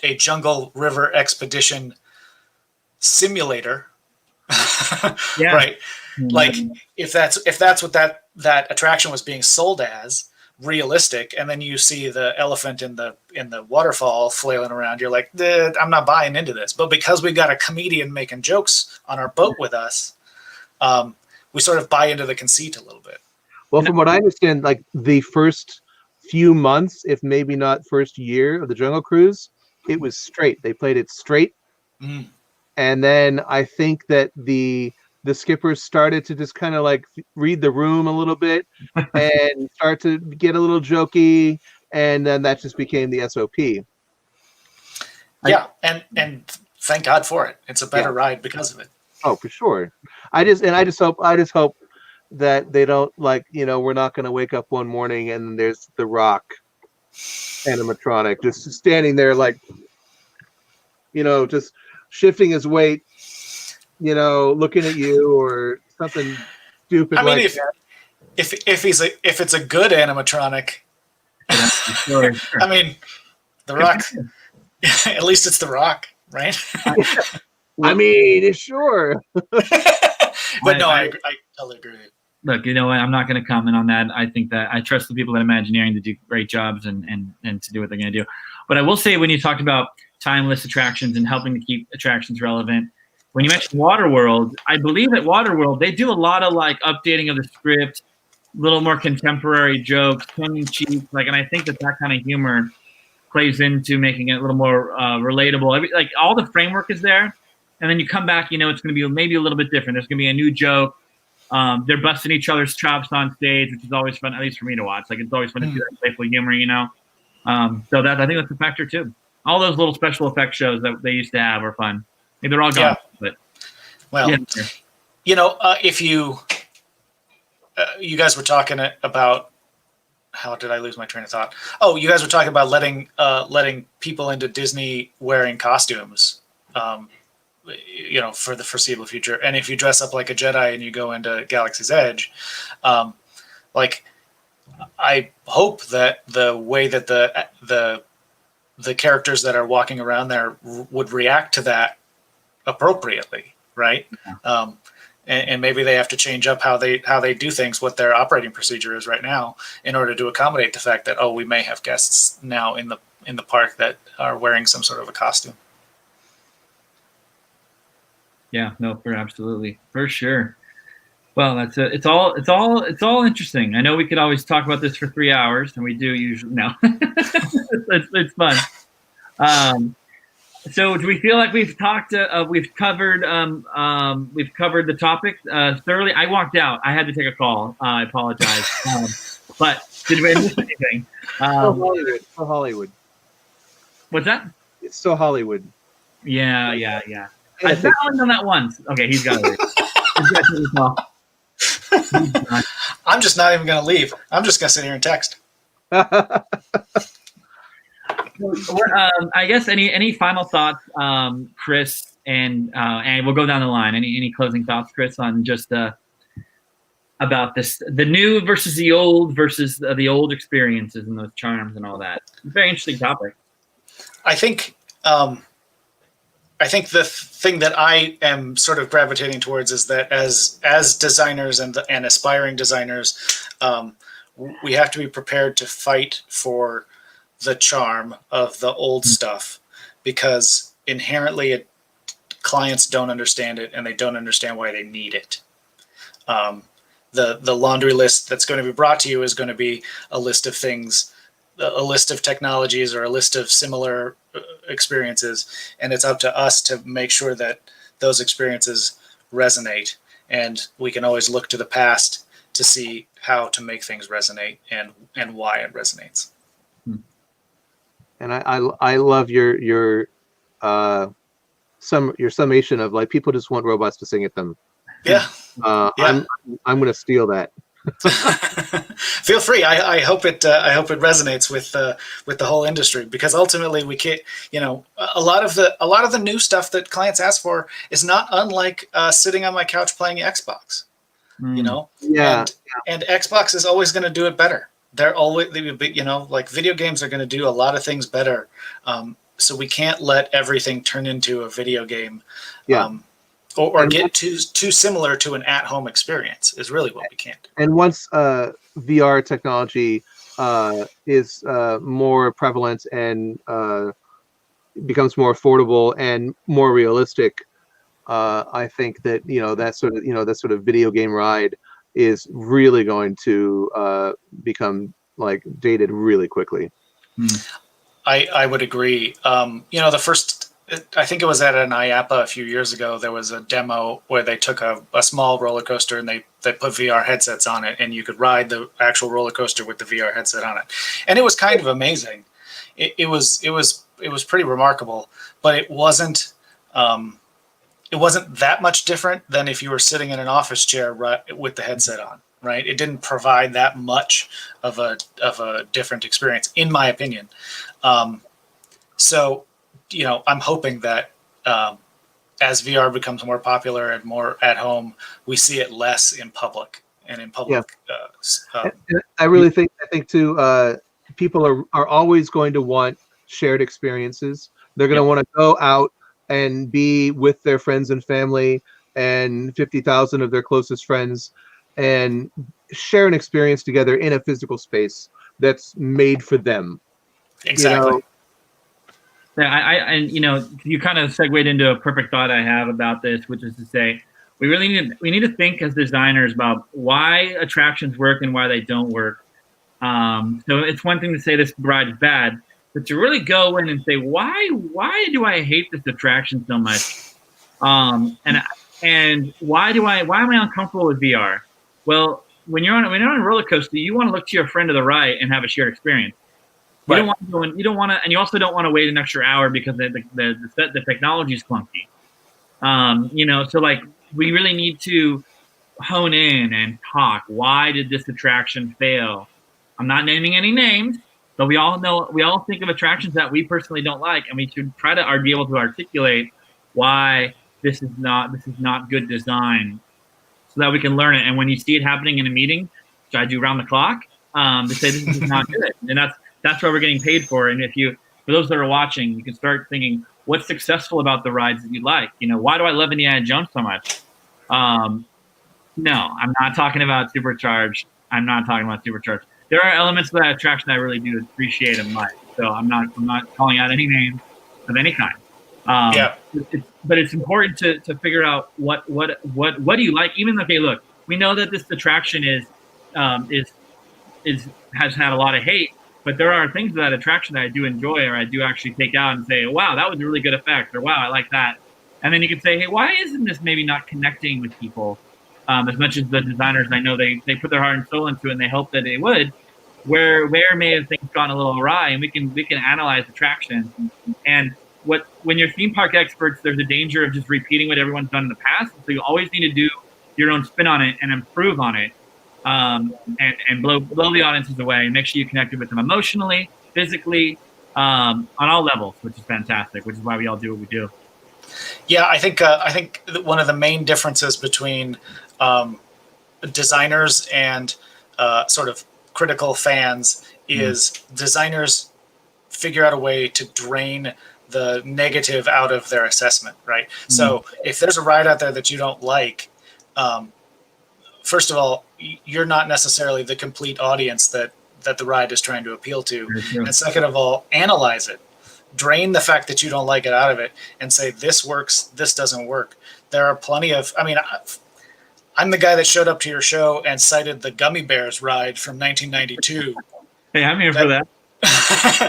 S3: a jungle river expedition simulator, right? Like if that's what that attraction was being sold as, realistic, and then you see the elephant in the waterfall flailing around, you're like, I'm not buying into this. But because we got a comedian making jokes on our boat with us, we sort of buy into the conceit a little bit.
S2: Well, from what I understand, like the first few months, if maybe not first year of the Jungle Cruise, it was straight. They played it straight. And then I think that the skippers started to just kind of like read the room a little bit and start to get a little jokey, and then that just became the SOP.
S3: Yeah, and thank God for it. It's a better ride because of it.
S2: Oh, for sure. I just hope that they don't, like, we're not going to wake up one morning and there's The Rock animatronic just standing there, like, just shifting his weight, looking at you or something stupid. I mean,
S3: if it's a good animatronic, I mean, The Rock. At least it's The Rock, right?
S2: I mean, sure.
S3: But no, I totally agree.
S1: Look, I'm not going to comment on that. I think that I trust the people at Imagineering to do great jobs and to do what they're going to do. But I will say, when you talked about timeless attractions and helping to keep attractions relevant, when you mentioned Waterworld, I believe at Waterworld they do a lot of like updating of the script, a little more contemporary jokes, tongue in cheek, and I think that kind of humor plays into making it a little more relatable. Like all the framework is there, and then you come back, it's going to be maybe a little bit different. There's going to be a new joke. They're busting each other's chops on stage, which is always fun, at least for me to watch. Like, it's always fun to see that playful humor, So I think that's a factor too. All those little special effects shows that they used to have are fun. I mean, they're all gone, but
S3: if you guys were talking about, how did I lose my train of thought? Oh, you guys were talking about letting people into Disney wearing costumes. for the foreseeable future. And if you dress up like a Jedi and you go into Galaxy's Edge, like I hope that the way that the characters that are walking around there would react to that appropriately, right? Yeah. And maybe they have to change up how they do things, what their operating procedure is right now, in order to accommodate the fact that we may have guests now in the park that are wearing some sort of a costume.
S1: Yeah, no, absolutely, for sure. Well, it's all interesting. I know we could always talk about this for 3 hours, and we do usually. No, it's fun. So do we feel like we've talked? We've covered the topic thoroughly. I walked out. I had to take a call. I apologize. But did we miss anything?
S2: So Hollywood.
S1: What's that?
S2: It's so Hollywood.
S1: Yeah. I've done that once. Okay, he's got it.
S3: I'm just not even going to leave. I'm just going to sit here and text.
S1: I guess any final thoughts, Chris, and we'll go down the line. Any closing thoughts, Chris, on just about the new versus the old experiences and those charms and all that? Very interesting topic.
S3: I think the thing that I am sort of gravitating towards is that as designers and aspiring designers, we have to be prepared to fight for the charm of the old stuff, because inherently clients don't understand it, and they don't understand why they need it. The laundry list that's going to be brought to you is going to be a list of things, a list of technologies, or a list of similar experiences, and it's up to us to make sure that those experiences resonate. And we can always look to the past to see how to make things resonate and why it resonates.
S2: And I love your summation of, like, people just want robots to sing at them.
S3: Yeah.
S2: I'm going to steal that.
S3: Feel free. I hope it resonates with the whole industry, because ultimately we can't. A lot of the new stuff that clients ask for is not unlike sitting on my couch playing Xbox.
S2: Yeah.
S3: And Xbox is always going to do it better. They're always, like, video games are going to do a lot of things better. So we can't let everything turn into a video game.
S2: Yeah.
S3: Or get too similar to an at-home experience is really what we can't do.
S2: And once VR technology is more prevalent and becomes more affordable and more realistic, I think that that sort of video game ride is really going to become, like, dated really quickly.
S3: I would agree. The first, I think it was at an IAPA a few years ago, there was a demo where they took a small roller coaster and they put VR headsets on it, and you could ride the actual roller coaster with the VR headset on it. And it was kind of amazing. It was pretty remarkable, but it wasn't that much different than if you were sitting in an office chair with the headset on, right? It didn't provide that much of a different experience, in my opinion. So, I'm hoping that as VR becomes more popular and more at home, we see it less in public and in public.
S2: Yeah. I think too, people are always going to want shared experiences. They're going to want to go out and be with their friends and family and 50,000 of their closest friends and share an experience together in a physical space that's made for them.
S3: Exactly.
S1: Yeah, you kind of segued into a perfect thought I have about this, which is to say, we need to think as designers about why attractions work and why they don't work. So it's one thing to say this ride is bad, but to really go in and say, why do I hate this attraction so much? And why am I uncomfortable with VR? Well, when you're on a roller coaster, you want to look to your friend to the right and have a shared experience. You don't want to, and you also don't want to wait an extra hour because the technology is clunky. So, like, we really need to hone in and talk. Why did this attraction fail? I'm not naming any names, but we all think of attractions that we personally don't like, and we should try to be able to articulate why this is not good design, so that we can learn it. And when you see it happening in a meeting, which I do around the clock, to say this is not good, and that's what we're getting paid for. And for those that are watching, you can start thinking, what's successful about the rides that you like? Why do I love Indiana Jones so much? No, I'm not talking about Supercharged. I'm not talking about Supercharged. There are elements of that attraction I really do appreciate and like. So I'm not calling out any names of any kind.
S3: Yeah.
S1: But it's important to figure out what do you like. Even okay, look, we know that this attraction has had a lot of hate, but there are things of that attraction that I do enjoy, or I do actually take out and say, wow, that was a really good effect, or wow, I like that. And then you can say, hey, why isn't this maybe not connecting with people as much as the designers? I know they put their heart and soul into it, and they hope that they would. Where may have things gone a little awry, and we can analyze attractions. And when you're theme park experts, there's a danger of just repeating what everyone's done in the past. So you always need to do your own spin on it and improve on it, and blow the audiences away, and make sure you connected with them emotionally, physically, on all levels, which is fantastic. Which is why we all do what we do.
S3: Yeah, I think that one of the main differences between designers and sort of critical fans is designers figure out a way to drain the negative out of their assessment, right? So if there's a ride out there that you don't like, first of all, you're not necessarily the complete audience that the ride is trying to appeal to. And second of all, analyze it. Drain the fact that you don't like it out of it and say, this works, this doesn't work. There are plenty of, I'm the guy that showed up to your show and cited the Gummy Bears ride from 1992.
S1: Hey, I'm here for that.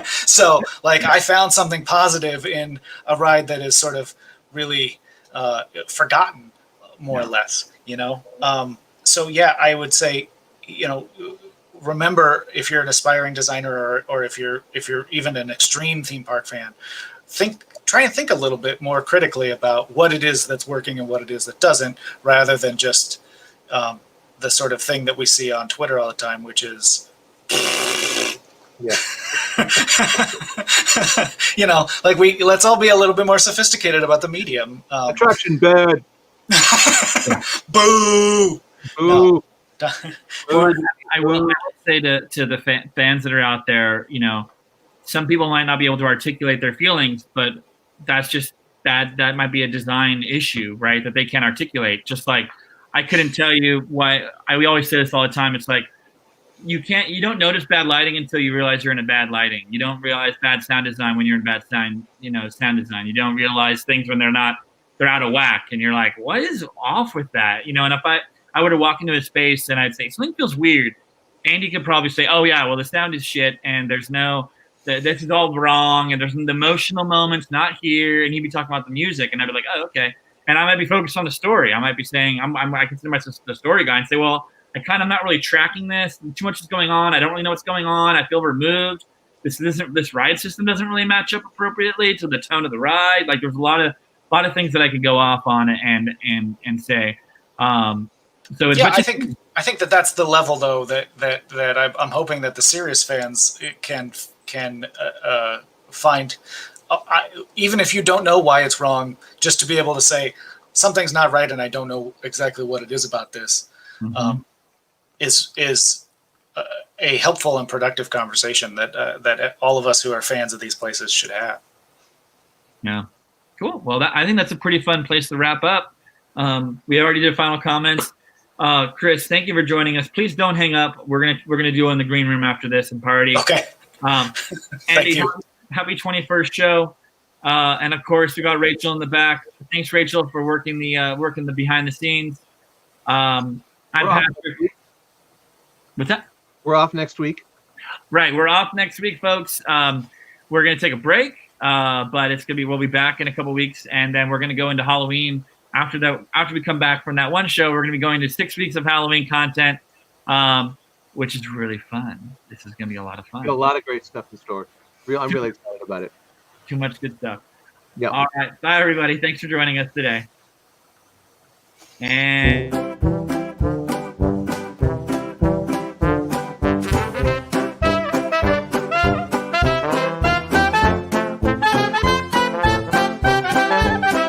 S3: So, I found something positive in a ride that is sort of really forgotten, more or less, So, yeah, I would say, remember, if you're an aspiring designer or if you're even an extreme theme park fan, try and think a little bit more critically about what it is that's working and what it is that doesn't, rather than just the sort of thing that we see on Twitter all the time, which is,
S2: yeah.
S3: Let's all be a little bit more sophisticated about the medium.
S2: Attraction bad.
S3: Boo.
S2: Boo.
S3: No.
S1: I will say to the fans that are out there, some people might not be able to articulate their feelings, but that's just that might be a design issue, right? That they can't articulate. Just like I couldn't tell you why. We always say this all the time. It's like you don't notice bad lighting until you realize you're in a bad lighting. You don't realize bad sound design when you're in bad sound design. You don't realize things when they're out of whack, and you're like, what is off with that? And if I were to walk into a space and I'd say something feels weird, Andy could probably say, oh yeah, well the sound is shit, and this is all wrong, and there's the emotional moments not here, and he'd be talking about the music, and I'd be like, oh, okay. And I might be focused on the story. I might be saying, I consider myself the story guy, and say, well, I'm not really tracking this. Too much is going on. I don't really know what's going on. I feel removed. This ride system doesn't really match up appropriately to the tone of the ride. Like there's a lot of things that I could go off on and say. So
S3: yeah, I think that's the level though that I'm hoping that the serious fans can find. Even if you don't know why it's wrong, just to be able to say something's not right and I don't know exactly what it is about this. Is a helpful and productive conversation that all of us who are fans of these places should have.
S1: Yeah, cool. Well, I think that's a pretty fun place to wrap up. We already did final comments. Chris, thank you for joining us. Please don't hang up. We're gonna do it in the green room after this and party.
S3: Okay.
S1: Andy, happy 21st show. And of course, we got Rachel in the back. Thanks, Rachel, for working the behind the scenes. I'm Patrick. What's that?
S2: We're off next week.
S1: Right, we're off next week, folks. We're gonna take a break, but we'll be back in a couple weeks, and then we're gonna go into Halloween. After we come back from that one show, we're gonna be going to 6 weeks of Halloween content, which is really fun. This is gonna be a lot of fun.
S2: A lot of great stuff in store. I'm really excited about it.
S1: Too much good stuff.
S2: Yeah.
S1: All right. Bye, everybody. Thanks for joining us today. And